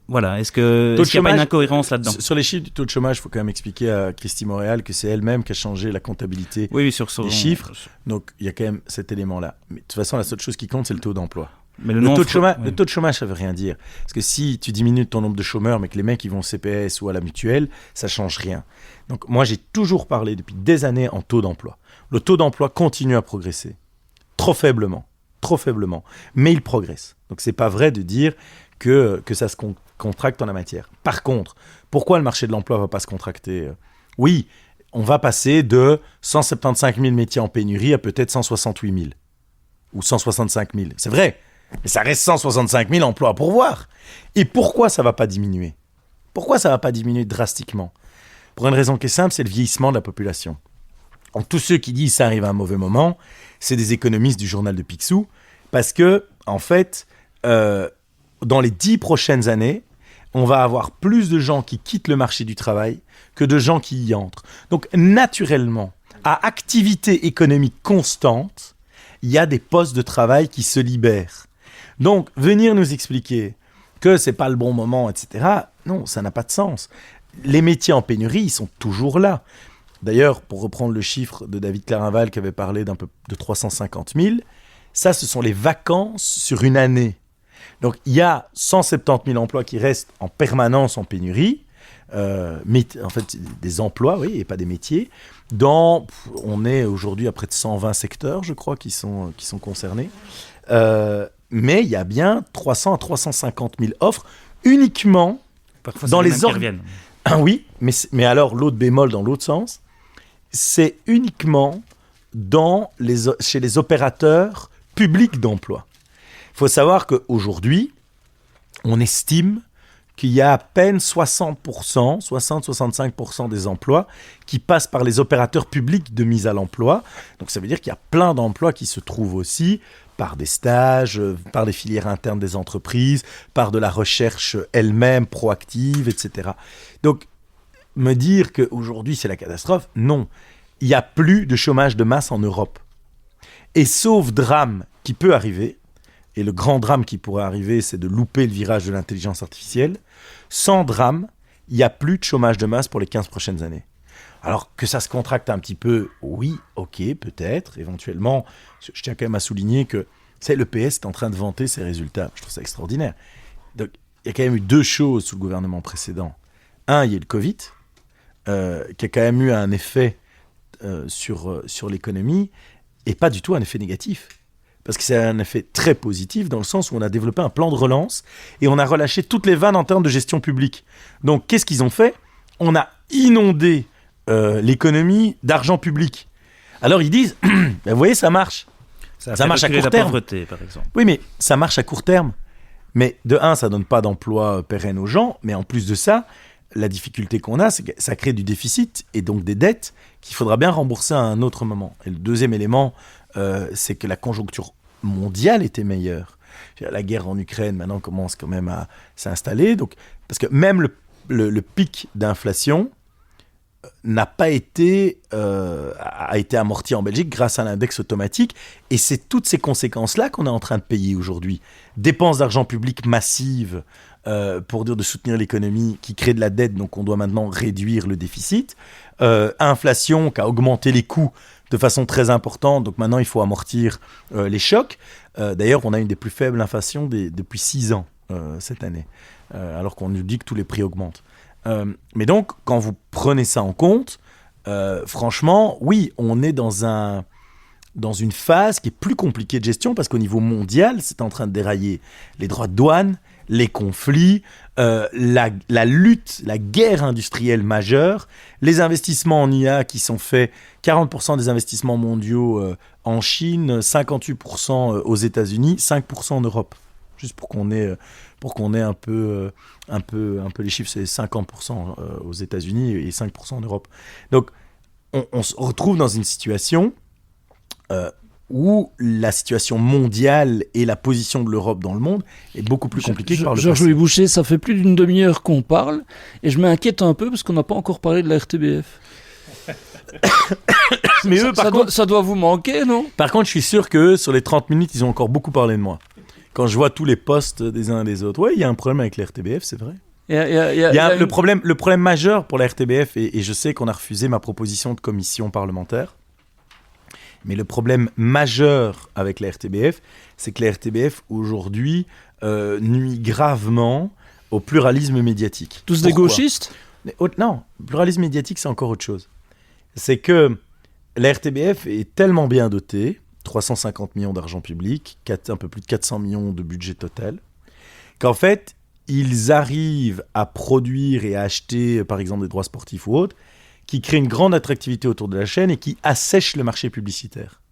voilà, est-ce qu'il n'y a pas une incohérence là-dedans ? Sur les chiffres du taux de chômage, il faut quand même expliquer à Christy Montréal que c'est elle-même qui a changé la comptabilité des chiffres. Donc, il y a quand même cet élément-là. Mais de toute façon, la seule chose qui compte, c'est le taux d'emploi. Mais le taux de chômage, ça ne veut rien dire. Parce que si tu diminues ton nombre de chômeurs, mais que les mecs ils vont au CPS ou à la mutuelle, ça ne change rien. Donc, moi, j'ai toujours parlé depuis des années en taux d'emploi. Le taux d'emploi continue à progresser. Trop faiblement. Mais il progresse. Donc, ce n'est pas vrai de dire que ça se contracte en la matière. Par contre, pourquoi le marché de l'emploi ne va pas se contracter ? Oui, on va passer de 175 000 métiers en pénurie à peut-être 168 000 ou 165 000. C'est vrai, mais ça reste 165 000 emplois à pourvoir. Et pourquoi ça ne va pas diminuer ? Pourquoi ça ne va pas diminuer drastiquement ? Pour une raison qui est simple, c'est le vieillissement de la population. Donc, tous ceux qui disent que ça arrive à un mauvais moment, c'est des économistes du journal de Picsou, parce que, en fait, dans les 10 prochaines années, on va avoir plus de gens qui quittent le marché du travail que de gens qui y entrent. Donc, naturellement, à activité économique constante, il y a des postes de travail qui se libèrent. Donc, venir nous expliquer que ce n'est pas le bon moment, etc., non, ça n'a pas de sens. Les métiers en pénurie, ils sont toujours là. D'ailleurs, pour reprendre le chiffre de David Clarinval qui avait parlé d'un peu de 350 000, ça, ce sont les vacances sur une année. Donc, il y a 170 000 emplois qui restent en permanence en pénurie, mais en fait, des emplois, oui, et pas des métiers. On est aujourd'hui à près de 120 secteurs, je crois, qui sont concernés. Mais il y a bien 300 à 350 000 offres uniquement parfois dans les organes. Ah oui, mais alors l'autre bémol dans l'autre sens, c'est uniquement chez les opérateurs publics d'emploi. Il faut savoir qu'aujourd'hui, on estime qu'il y a à peine 60-65% des emplois qui passent par les opérateurs publics de mise à l'emploi. Donc ça veut dire qu'il y a plein d'emplois qui se trouvent aussi par des stages, par des filières internes des entreprises, par de la recherche elle-même proactive, etc. Donc, me dire qu'aujourd'hui c'est la catastrophe, non. Il n'y a plus de chômage de masse en Europe. Et sauf drame qui peut arriver, et le grand drame qui pourrait arriver, c'est de louper le virage de l'intelligence artificielle, sans drame, il n'y a plus de chômage de masse pour les 15 prochaines années. Alors que ça se contracte un petit peu, oui, ok, peut-être, éventuellement. Je tiens quand même à souligner que le PS est en train de vanter ses résultats. Je trouve ça extraordinaire. Donc, il y a quand même eu 2 choses sous le gouvernement précédent. Un, il y a eu le Covid, qui a quand même eu un effet sur l'économie, et pas du tout un effet négatif. Parce que c'est un effet très positif dans le sens où on a développé un plan de relance et on a relâché toutes les vannes en termes de gestion publique. Donc, qu'est-ce qu'ils ont fait ? On a inondé l'économie d'argent public. Alors, ils disent, ben, vous voyez, ça marche. Ça marche à court terme. Pauvreté, par exemple. Oui, mais ça marche à court terme. Mais de un, ça ne donne pas d'emploi pérenne aux gens. Mais en plus de ça, la difficulté qu'on a, c'est que ça crée du déficit et donc des dettes qu'il faudra bien rembourser à un autre moment. Et le deuxième élément, c'est que la conjoncture mondiale était meilleure. La guerre en Ukraine, maintenant, commence quand même à s'installer. Donc, parce que même le pic d'inflation, a été amorti en Belgique grâce à l'index automatique. Et c'est toutes ces conséquences-là qu'on est en train de payer aujourd'hui. Dépenses d'argent public massives pour dire de soutenir l'économie qui crée de la dette, donc on doit maintenant réduire le déficit. Inflation qui a augmenté les coûts de façon très importante, donc maintenant il faut amortir les chocs. D'ailleurs, on a une des plus faibles inflations depuis 6 ans cette année, alors qu'on nous dit que tous les prix augmentent. Mais donc, quand vous prenez ça en compte, franchement, oui, on est dans une phase qui est plus compliquée de gestion parce qu'au niveau mondial, c'est en train de dérailler les droits de douane, les conflits, la lutte, la guerre industrielle majeure, les investissements en IA qui sont faits, 40% des investissements mondiaux en Chine, 58% aux États-Unis, 5% en Europe. Juste pour qu'on ait un peu les chiffres, c'est 50% aux États-Unis et 5% en Europe. Donc, on se retrouve dans une situation où la situation mondiale et la position de l'Europe dans le monde est beaucoup plus compliquée que par le passé. Georges-Louis Boucher, ça fait plus d'une demi-heure qu'on parle et je m'inquiète un peu parce qu'on n'a pas encore parlé de la RTBF. Mais eux, ça doit vous manquer, non ? Par contre, je suis sûr qu'eux, sur les 30 minutes, ils ont encore beaucoup parlé de moi. Quand je vois tous les posts des uns et des autres, il y a un problème avec la RTBF, c'est vrai. Le problème majeur pour la RTBF, et je sais qu'on a refusé ma proposition de commission parlementaire, mais le problème majeur avec la RTBF, c'est que la RTBF, aujourd'hui, nuit gravement au pluralisme médiatique. Tous des gauchistes ? Non, le pluralisme médiatique, c'est encore autre chose. C'est que la RTBF est tellement bien dotée, 350 millions d'argent public, un peu plus de 400 millions de budget total, qu'en fait, ils arrivent à produire et à acheter, par exemple, des droits sportifs ou autres, qui créent une grande attractivité autour de la chaîne et qui assèchent le marché publicitaire.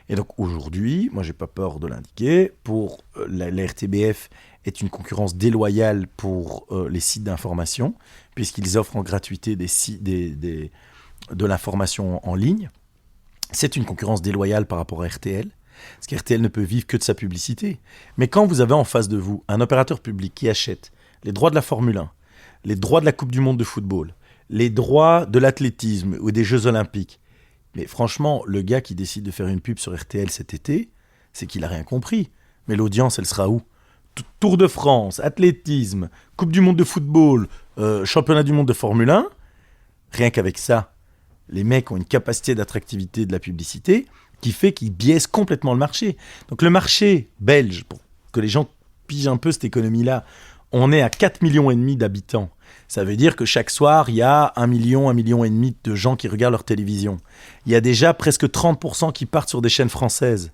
Et donc aujourd'hui, moi j'ai pas peur de l'indiquer, pour la RTBF est une concurrence déloyale pour les sites d'information, puisqu'ils offrent en gratuité de l'information en ligne. C'est une concurrence déloyale par rapport à RTL, parce qu'RTL ne peut vivre que de sa publicité. Mais quand vous avez en face de vous un opérateur public qui achète les droits de la Formule 1, les droits de la Coupe du Monde de football, les droits de l'athlétisme ou des Jeux Olympiques, mais franchement, le gars qui décide de faire une pub sur RTL cet été, c'est qu'il n'a rien compris. Mais l'audience, elle sera où ? Tour de France, athlétisme, Coupe du Monde de football, championnat du monde de Formule 1, rien qu'avec ça, les mecs ont une capacité d'attractivité de la publicité qui fait qu'ils biaisent complètement le marché. Donc le marché belge, pour que les gens pigent un peu cette économie-là, on est à 4,5 millions d'habitants. Ça veut dire que chaque soir, il y a 1,5 million de gens qui regardent leur télévision. Il y a déjà presque 30% qui partent sur des chaînes françaises.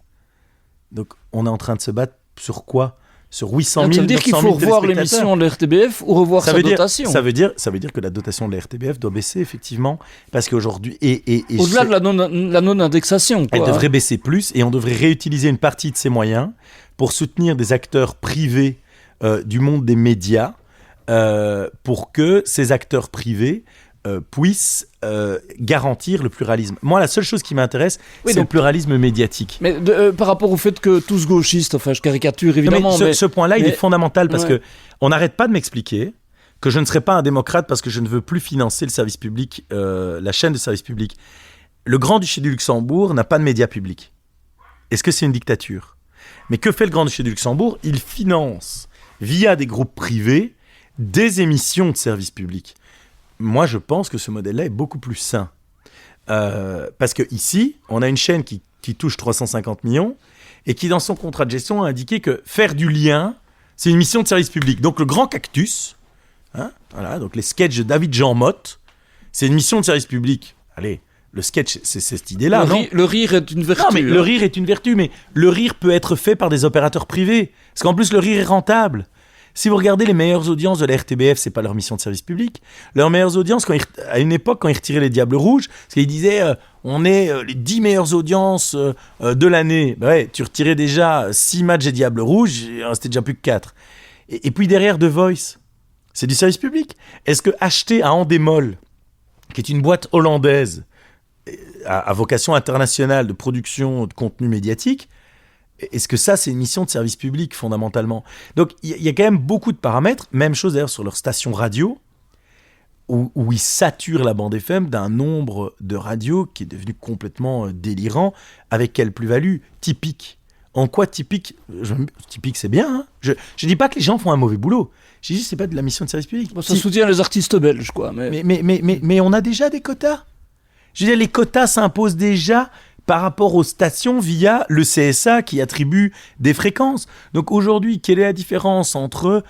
Donc on est en train de se battre sur quoi ? Sur 800 000, 900 000 Ça veut dire qu'il faut revoir l'émission de la RTBF ou revoir sa dotation. Ça veut dire que la dotation de la RTBF doit baisser, effectivement, parce qu'aujourd'hui... Au-delà de la non-indexation, quoi. Elle devrait baisser plus, et on devrait réutiliser une partie de ces moyens pour soutenir des acteurs privés du monde des médias, pour que ces acteurs privés puissent garantir le pluralisme. Moi, la seule chose qui m'intéresse, c'est le pluralisme médiatique. Mais par rapport au fait que tous gauchistes, enfin je caricature évidemment... Non, mais ce point-là, il est fondamental parce qu'on n'arrête pas de m'expliquer que je ne serai pas un démocrate parce que je ne veux plus financer le service public, la chaîne de service public. Le Grand-Duché du Luxembourg n'a pas de médias publics. Est-ce que c'est une dictature ? Mais que fait le Grand-Duché du Luxembourg ? Il finance, via des groupes privés, des émissions de service public. Moi, je pense que ce modèle-là est beaucoup plus sain. Parce qu'ici, on a une chaîne qui touche 350 millions et qui, dans son contrat de gestion, a indiqué que faire du lien, c'est une mission de service public. Donc, le Grand Cactus, voilà, donc les sketchs de David Jean Motte, c'est une mission de service public. Allez, le sketch, c'est cette idée-là, non ? Le rire est une vertu. Non, mais le rire est une vertu, mais le rire peut être fait par des opérateurs privés. Parce qu'en plus, le rire est rentable. Si vous regardez les meilleures audiences de la RTBF, c'est pas leur mission de service public. Leurs meilleures audiences, à une époque, quand ils retiraient les Diables Rouges, parce qu'ils disaient on est les 10 meilleures audiences de l'année. Tu retirais déjà 6 matchs des Diables Rouges, il en restait déjà plus que 4. Et puis derrière, The Voice, c'est du service public. Est-ce que acheter à Endemol, qui est une boîte hollandaise à vocation internationale de production de contenu médiatique, est-ce que ça, c'est une mission de service public, fondamentalement ? Donc, il y a quand même beaucoup de paramètres. Même chose, d'ailleurs, sur leur station radio. où ils saturent la bande FM d'un nombre de radios qui est devenu complètement délirant. Avec quelle plus-value? Typique. En quoi Typique? Typique, c'est bien. Hein, je dis pas que les gens font un mauvais boulot. Je dis juste, c'est pas de la mission de service public. Ça soutient les artistes belges, quoi. Mais on a déjà des quotas. Je veux dire, les quotas s'imposent déjà par rapport aux stations via le CSA qui attribue des fréquences. Donc aujourd'hui, quelle est la différence entre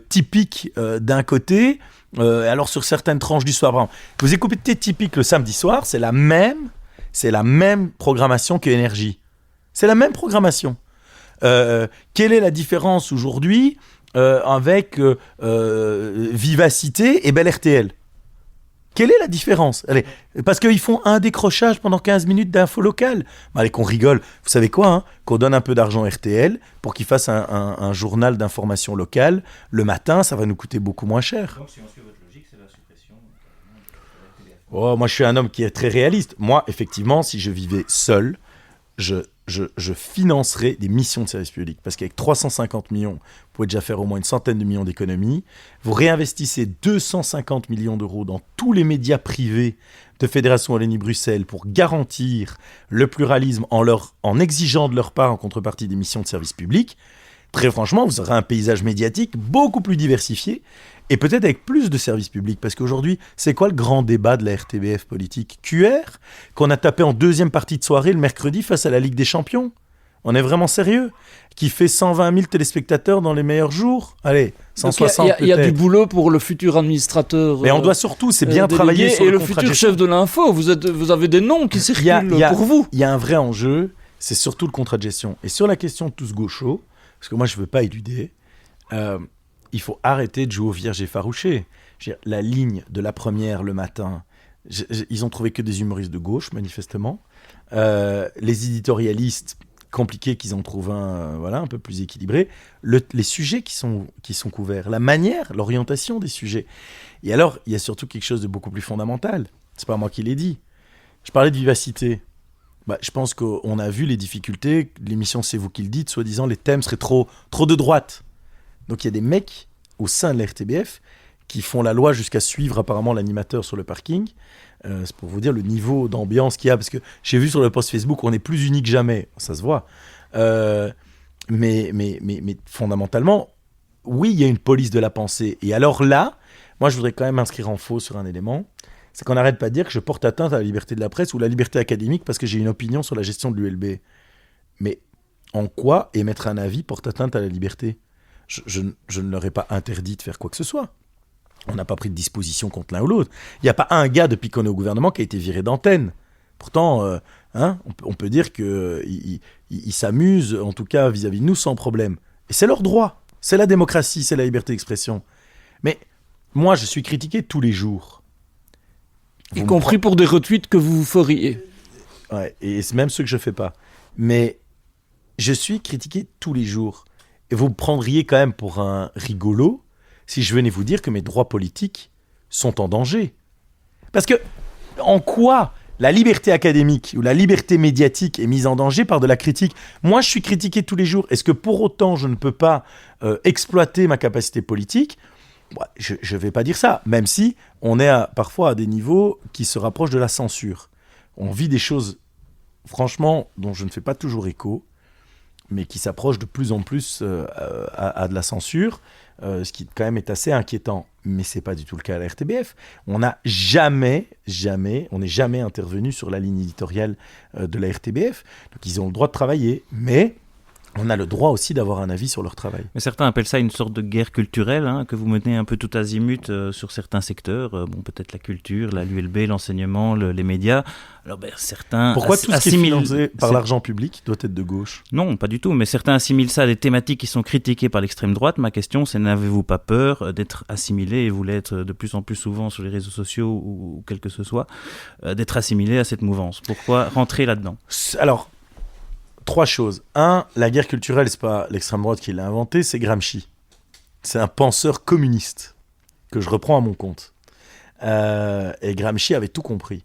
Typique d'un côté, alors sur certaines tranches du soir, par exemple, vous écoutez Typique le samedi soir, c'est la même programmation que Énergie. C'est la même programmation. Quelle est la différence aujourd'hui avec Vivacité et Bel RTL? Quelle est la différence? Allez, parce qu'ils font un décrochage pendant 15 minutes d'info locale. Allez, qu'on rigole. Vous savez quoi, hein? Qu'on donne un peu d'argent à RTL pour qu'ils fassent un journal d'information locale. Le matin, ça va nous coûter beaucoup moins cher. Donc, si on suit votre logique, c'est la suppression de la TDF. Oh, moi, je suis un homme qui est très réaliste. Moi, effectivement, si je vivais seul, je financerais des missions de service public. Parce qu'avec 350 millions, vous pouvez déjà faire au moins une centaine de millions d'économies. Vous réinvestissez 250 millions d'euros dans tous les médias privés de Fédération Wallonie-Bruxelles pour garantir le pluralisme en exigeant de leur part en contrepartie des missions de service public. Très franchement, vous aurez un paysage médiatique beaucoup plus diversifié et peut-être avec plus de services publics. Parce qu'aujourd'hui, c'est quoi le grand débat de la RTBF politique? QR, qu'on a tapé en deuxième partie de soirée le mercredi face à la Ligue des Champions. On est vraiment sérieux? Qui fait 120 000 téléspectateurs dans les meilleurs jours? Allez, 160 peut-être. Il y a du boulot pour le futur administrateur. Mais on doit surtout, c'est bien délégué, travailler sur et le futur contrat de chef de l'info. Vous avez des noms qui circulent pour vous. Il y a un vrai enjeu, c'est surtout le contrat de gestion. Et sur la question de tous gauchos, parce que moi je ne veux pas éluder, il faut arrêter de jouer au vierge effarouché. La ligne de la première le matin, ils ont trouvé que des humoristes de gauche, manifestement. Les éditorialistes, compliqué qu'ils en trouvent un peu plus équilibré. Les sujets qui sont couverts, la manière, l'orientation des sujets. Et alors, il y a surtout quelque chose de beaucoup plus fondamental. C'est pas moi qui l'ai dit. Je parlais de vivacité. Je pense qu'on a vu les difficultés. L'émission C'est vous qui le dites, soi-disant, les thèmes seraient trop de droite. Donc il y a des mecs au sein de la RTBF qui font la loi jusqu'à suivre apparemment l'animateur sur le parking. C'est pour vous dire le niveau d'ambiance qu'il y a, parce que j'ai vu sur le post Facebook, on est plus unis que jamais, ça se voit. Mais fondamentalement, oui, il y a une police de la pensée. Et alors là, moi je voudrais quand même inscrire en faux sur un élément, c'est qu'on n'arrête pas de dire que je porte atteinte à la liberté de la presse ou la liberté académique parce que j'ai une opinion sur la gestion de l'ULB. Mais en quoi émettre un avis porte atteinte à la liberté? Je ne leur ai pas interdit de faire quoi que ce soit. On n'a pas pris de disposition contre l'un ou l'autre. Il n'y a pas un gars depuis qu'on est au gouvernement qui a été viré d'antenne. Pourtant, on peut dire qu'ils s'amusent, en tout cas vis-à-vis de nous, sans problème. Et c'est leur droit. C'est la démocratie, c'est la liberté d'expression. Mais moi, je suis critiqué tous les jours. Y compris pour des retweets que vous feriez. Ouais, et c'est même ceux que je ne fais pas. Mais je suis critiqué tous les jours. Et vous me prendriez quand même pour un rigolo si je venais vous dire que mes droits politiques sont en danger. Parce que, en quoi la liberté académique ou la liberté médiatique est mise en danger par de la critique? Moi, je suis critiqué tous les jours. Est-ce que pour autant, je ne peux pas exploiter ma capacité politique? Je ne vais pas dire ça, même si on est parfois à des niveaux qui se rapprochent de la censure. On vit des choses, franchement, dont je ne fais pas toujours écho, mais qui s'approchent de plus en plus à de la censure, ce qui quand même est assez inquiétant. Mais ce n'est pas du tout le cas à la RTBF. On n'est jamais intervenu sur la ligne éditoriale de la RTBF. Donc ils ont le droit de travailler, mais on a le droit aussi d'avoir un avis sur leur travail. Mais certains appellent ça une sorte de guerre culturelle, que vous menez un peu tout azimut sur certains secteurs. Peut-être la culture, l'ULB, l'enseignement, les médias. Alors certains pourquoi tout ce qui est financé par l'argent public doit être de gauche? Non, pas du tout. Mais certains assimilent ça à des thématiques qui sont critiquées par l'extrême droite. Ma question, c'est n'avez-vous pas peur d'être assimilé, et vous l'êtes de plus en plus souvent sur les réseaux sociaux ou quel que ce soit, d'être assimilé à cette mouvance? Pourquoi rentrer là-dedans? Alors, 3 choses. 1, la guerre culturelle, c'est pas l'extrême droite qui l'a inventée, c'est Gramsci. C'est un penseur communiste que je reprends à mon compte. Et Gramsci avait tout compris.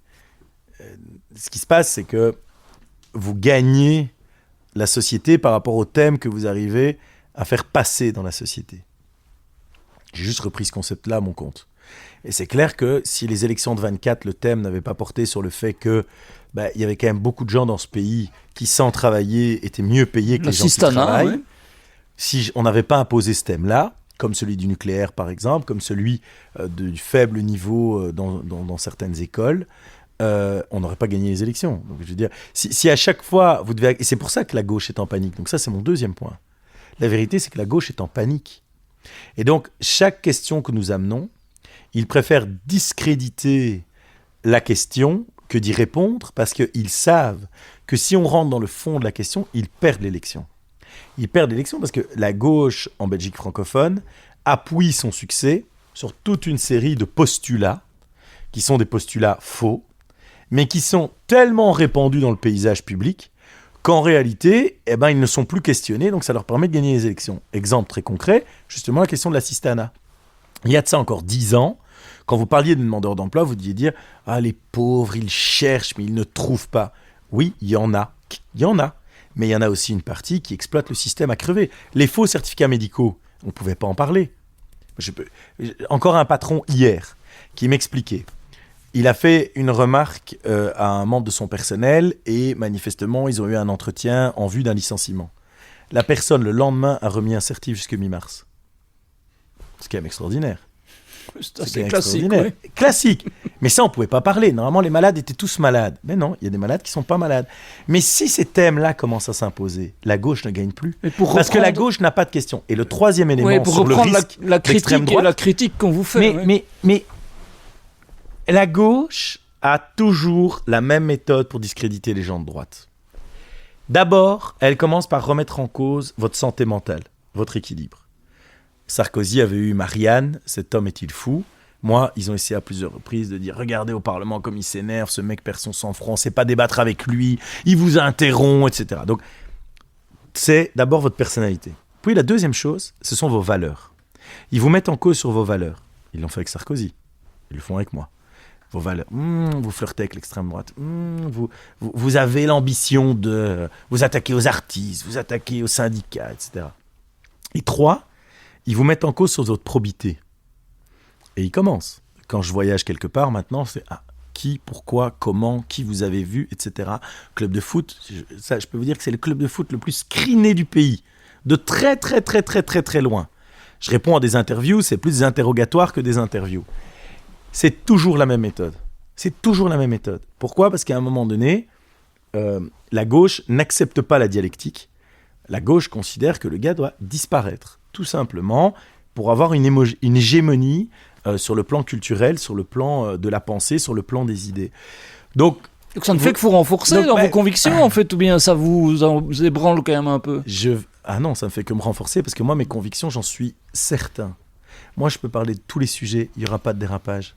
Ce qui se passe, c'est que vous gagnez la société par rapport au thème que vous arrivez à faire passer dans la société. J'ai juste repris ce concept-là à mon compte. Et c'est clair que si les élections de 24, le thème n'avait pas porté sur le fait que il y avait quand même beaucoup de gens dans ce pays qui, sans travailler, étaient mieux payés que les gens qui travaillent. Ouais. Si on n'avait pas imposé ce thème-là, comme celui du nucléaire par exemple, comme celui du faible niveau dans certaines écoles, on n'aurait pas gagné les élections. Donc, je veux dire, si à chaque fois, vous devez... Et c'est pour ça que la gauche est en panique. Donc ça, c'est mon deuxième point. La vérité, c'est que la gauche est en panique. Et donc, chaque question que nous amenons, ils préfèrent discréditer la question que d'y répondre, parce qu'ils savent que si on rentre dans le fond de la question, ils perdent l'élection. Ils perdent l'élection parce que la gauche en Belgique francophone appuie son succès sur toute une série de postulats qui sont des postulats faux, mais qui sont tellement répandus dans le paysage public qu'en réalité, ils ne sont plus questionnés, donc ça leur permet de gagner les élections. Exemple très concret, justement la question de l'assistanat. Il y a de ça encore 10 ans, quand vous parliez de demandeurs d'emploi, vous deviez dire « Ah, les pauvres, ils cherchent, mais ils ne trouvent pas. » Oui, il y en a. Mais il y en a aussi une partie qui exploite le système à crever. Les faux certificats médicaux, on ne pouvait pas en parler. Encore un patron hier qui m'expliquait. Il a fait une remarque à un membre de son personnel et manifestement, ils ont eu un entretien en vue d'un licenciement. La personne, le lendemain, a remis un certif jusqu'à mi-mars. C'est quand même extraordinaire. C'est classique. Ouais. Classique. Mais ça, on ne pouvait pas parler. Normalement, les malades étaient tous malades. Mais non, il y a des malades qui ne sont pas malades. Mais si ces thèmes-là commencent à s'imposer, la gauche ne gagne plus. Parce que la gauche n'a pas de question. Et le troisième élément pour sur le risque la d'extrême critique, droite... la critique qu'on vous fait. Mais la gauche a toujours la même méthode pour discréditer les gens de droite. D'abord, elle commence par remettre en cause votre santé mentale, votre équilibre. Sarkozy avait eu Marianne, cet homme est-il fou ? Moi, ils ont essayé à plusieurs reprises de dire « Regardez au Parlement comme il s'énerve, ce mec perd son sang-froid, on ne sait pas débattre avec lui, il vous interrompt, etc. » Donc, c'est d'abord votre personnalité. Puis la deuxième chose, ce sont vos valeurs. Ils vous mettent en cause sur vos valeurs. Ils l'ont fait avec Sarkozy, ils le font avec moi. Vos valeurs, vous flirtez avec l'extrême droite, vous avez l'ambition de vous attaquer aux artistes, vous attaquer aux syndicats, etc. Et 3, ils vous mettent en cause sur votre probité. Et ils commencent. Quand je voyage quelque part, maintenant, c'est qui, pourquoi, comment, qui vous avez vu, etc. Club de foot, je peux vous dire que c'est le club de foot le plus screené du pays. De très, très, très, très, très, très loin. Je réponds à des interviews, c'est plus des interrogatoires que des interviews. C'est toujours la même méthode. C'est toujours la même méthode. Pourquoi ? Parce qu'à un moment donné, la gauche n'accepte pas la dialectique. La gauche considère que le gars doit disparaître. Tout simplement pour avoir une hégémonie sur le plan culturel, sur le plan de la pensée, sur le plan des idées. Donc ça ne fait que vous renforcer dans vos convictions, en fait, ou bien ça vous ébranle quand même un peu ? Ah non, ça ne fait que me renforcer, parce que moi, mes convictions, j'en suis certain. Moi, je peux parler de tous les sujets, il n'y aura pas de dérapage.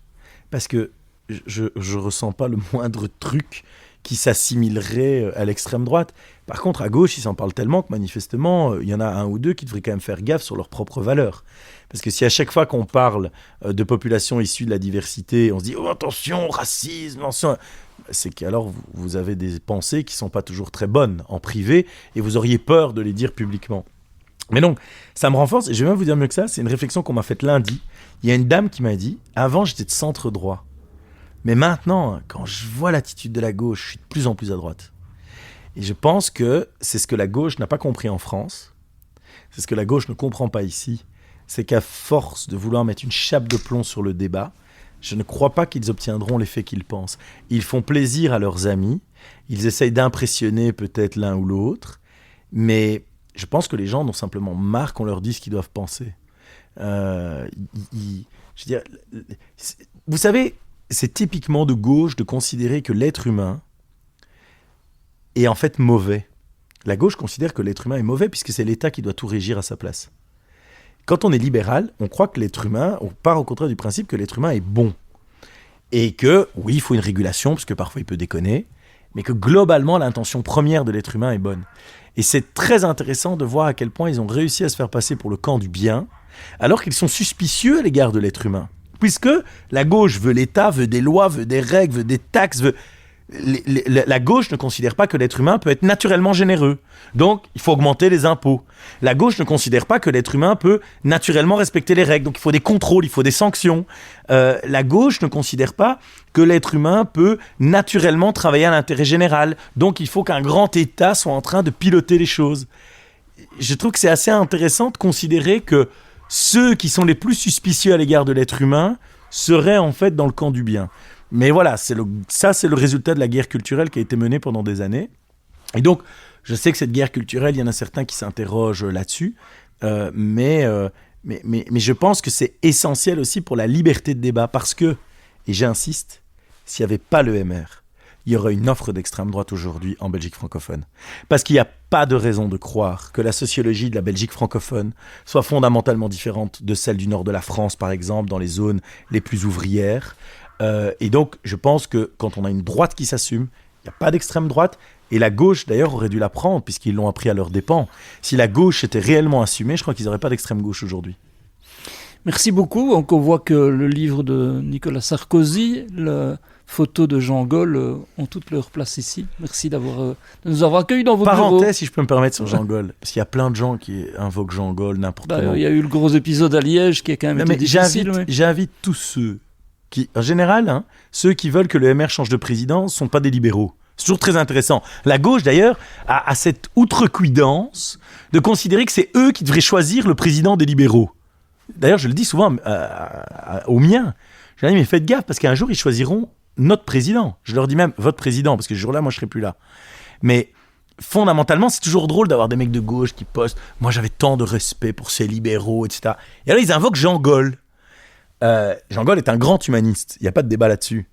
Parce que je ne ressens pas le moindre truc qui s'assimilerait à l'extrême droite. Par contre, à gauche, ils s'en parlent tellement que manifestement, il y en a un ou deux qui devraient quand même faire gaffe sur leurs propres valeurs. Parce que si à chaque fois qu'on parle de populations issues de la diversité, on se dit « Oh, attention, racisme, attention !» c'est qu'alors vous avez des pensées qui ne sont pas toujours très bonnes en privé et vous auriez peur de les dire publiquement. Mais donc, ça me renforce, et je vais même vous dire mieux que ça, c'est une réflexion qu'on m'a faite lundi. Il y a une dame qui m'a dit « Avant, j'étais de centre droit. Mais maintenant, quand je vois l'attitude de la gauche, je suis de plus en plus à droite. » Et je pense que c'est ce que la gauche n'a pas compris en France. C'est ce que la gauche ne comprend pas ici. C'est qu'à force de vouloir mettre une chape de plomb sur le débat, je ne crois pas qu'ils obtiendront l'effet qu'ils pensent. Ils font plaisir à leurs amis. Ils essayent d'impressionner peut-être l'un ou l'autre. Mais je pense que les gens ont simplement marre qu'on leur dise ce qu'ils doivent penser. Je veux dire, vous savez, c'est typiquement de gauche de considérer que l'être humain est en fait mauvais. La gauche considère que l'être humain est mauvais puisque c'est l'État qui doit tout régir à sa place. Quand on est libéral, on croit que l'être humain, on part au contraire du principe que l'être humain est bon. Et que, oui, il faut une régulation, parce que parfois il peut déconner, mais que globalement, l'intention première de l'être humain est bonne. Et c'est très intéressant de voir à quel point ils ont réussi à se faire passer pour le camp du bien, alors qu'ils sont suspicieux à l'égard de l'être humain. Puisque la gauche veut l'État, veut des lois, veut des règles, veut des taxes, La gauche ne considère pas que l'être humain peut être naturellement généreux. Donc, il faut augmenter les impôts. La gauche ne considère pas que l'être humain peut naturellement respecter les règles. Donc, il faut des contrôles, il faut des sanctions. La gauche ne considère pas que l'être humain peut naturellement travailler à l'intérêt général. Donc, il faut qu'un grand État soit en train de piloter les choses. Je trouve que c'est assez intéressant de considérer que ceux qui sont les plus suspicieux à l'égard de l'être humain seraient en fait dans le camp du bien. Mais voilà, c'est le résultat de la guerre culturelle qui a été menée pendant des années. Et donc, je sais que cette guerre culturelle, il y en a certains qui s'interrogent là-dessus, mais je pense que c'est essentiel aussi pour la liberté de débat, parce que, et j'insiste, s'il n'y avait pas le MR, il y aurait une offre d'extrême droite aujourd'hui en Belgique francophone. Parce qu'il n'y a pas de raison de croire que la sociologie de la Belgique francophone soit fondamentalement différente de celle du nord de la France, par exemple, dans les zones les plus ouvrières. Et donc, je pense que quand on a une droite qui s'assume, il n'y a pas d'extrême droite. Et la gauche, d'ailleurs, aurait dû l'apprendre, puisqu'ils l'ont appris à leurs dépens. Si la gauche était réellement assumée, je crois qu'ils n'auraient pas d'extrême gauche aujourd'hui. Merci beaucoup. Donc, on voit que le livre de Nicolas Sarkozy, la photo de Jean Gol ont toute leur place ici. Merci de nous avoir accueillis dans votre bureau. Parenthèse, si je peux me permettre, sur Jean Gol, parce qu'il y a plein de gens qui invoquent Jean Gol n'importe comment. Il y a eu le gros épisode à Liège qui a quand même été difficile. J'invite tous ceux qui, en général, ceux qui veulent que le MR change de président ne sont pas des libéraux. C'est toujours très intéressant. La gauche, d'ailleurs, a cette outrecuidance de considérer que c'est eux qui devraient choisir le président des libéraux. D'ailleurs, je le dis souvent aux miens. Je leur dis, mais faites gaffe, parce qu'un jour, ils choisiront notre président. Je leur dis même votre président, parce que ce jour-là, moi, je ne serai plus là. Mais fondamentalement, c'est toujours drôle d'avoir des mecs de gauche qui postent « Moi, j'avais tant de respect pour ces libéraux, etc. » Et alors, ils invoquent Jean Gol. Jean Gol est un grand humaniste. Il n'y a pas de débat là-dessus.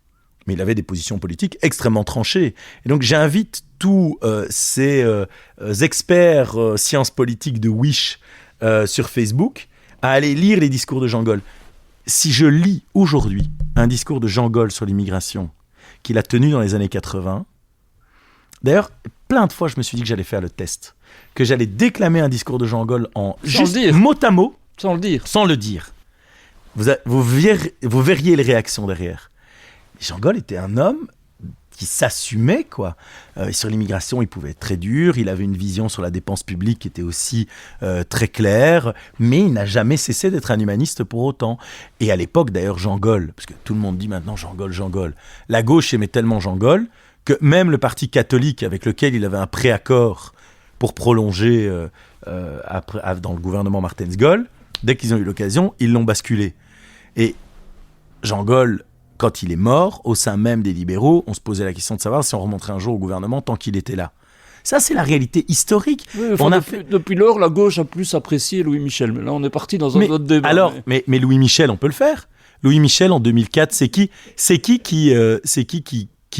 Mais il avait des positions politiques extrêmement tranchées. Et donc, j'invite tous ces experts sciences politiques de Wish sur Facebook à aller lire les discours de Jean Gol. Si je lis aujourd'hui un discours de Jean Gol sur l'immigration qu'il a tenu dans les années 80, d'ailleurs, plein de fois, je me suis dit que j'allais faire le test, que j'allais déclamer un discours de Jean Gol juste mot à mot, sans le dire. Vous verriez les réactions derrière. Jean Gol était un homme qui s'assumait, quoi. Sur l'immigration, il pouvait être très dur, il avait une vision sur la dépense publique qui était aussi très claire, mais il n'a jamais cessé d'être un humaniste pour autant. Et à l'époque, d'ailleurs, Jean Gol, parce que tout le monde dit maintenant Jean Gol, la gauche aimait tellement Jean Gol que même le parti catholique avec lequel il avait un préaccord pour prolonger dans le gouvernement Martens-Gol, dès qu'ils ont eu l'occasion, ils l'ont basculé. Et Jean Gol, quand il est mort, au sein même des libéraux, on se posait la question de savoir si on remonterait un jour au gouvernement tant qu'il était là. Ça, c'est la réalité historique. Oui, depuis lors, la gauche a plus apprécié Louis Michel. Mais là, on est parti dans un autre débat. Alors, mais Louis Michel, on peut le faire. Louis Michel, en 2004, c'est qui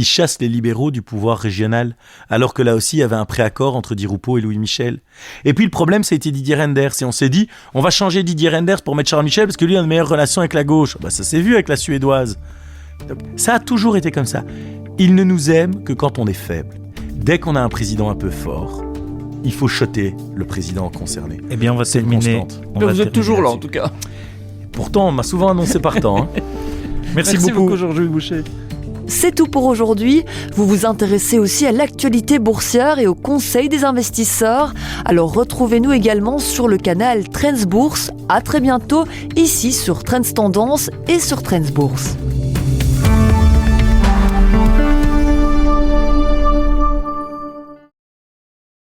chasse les libéraux du pouvoir régional, alors que là aussi, il y avait un préaccord entre Di Rupo et Louis Michel. Et puis, le problème, ça a été Didier Reynders. Et on s'est dit, on va changer Didier Reynders pour mettre Charles Michel, parce que lui a une meilleure relation avec la gauche. Ça s'est vu avec la Suédoise. Ça a toujours été comme ça. Il ne nous aime que quand on est faible. Dès qu'on a un président un peu fort, il faut shotter le président concerné. Eh bien, on va terminer. Vous êtes toujours là, en tout cas. Pourtant, on m'a souvent annoncé partant. Merci beaucoup, Georges Boucher. C'est tout pour aujourd'hui. Vous vous intéressez aussi à l'actualité boursière et au conseil des investisseurs. Alors retrouvez-nous également sur le canal Trends Bourse. À très bientôt, ici sur Trends Tendance et sur Trends Bourse.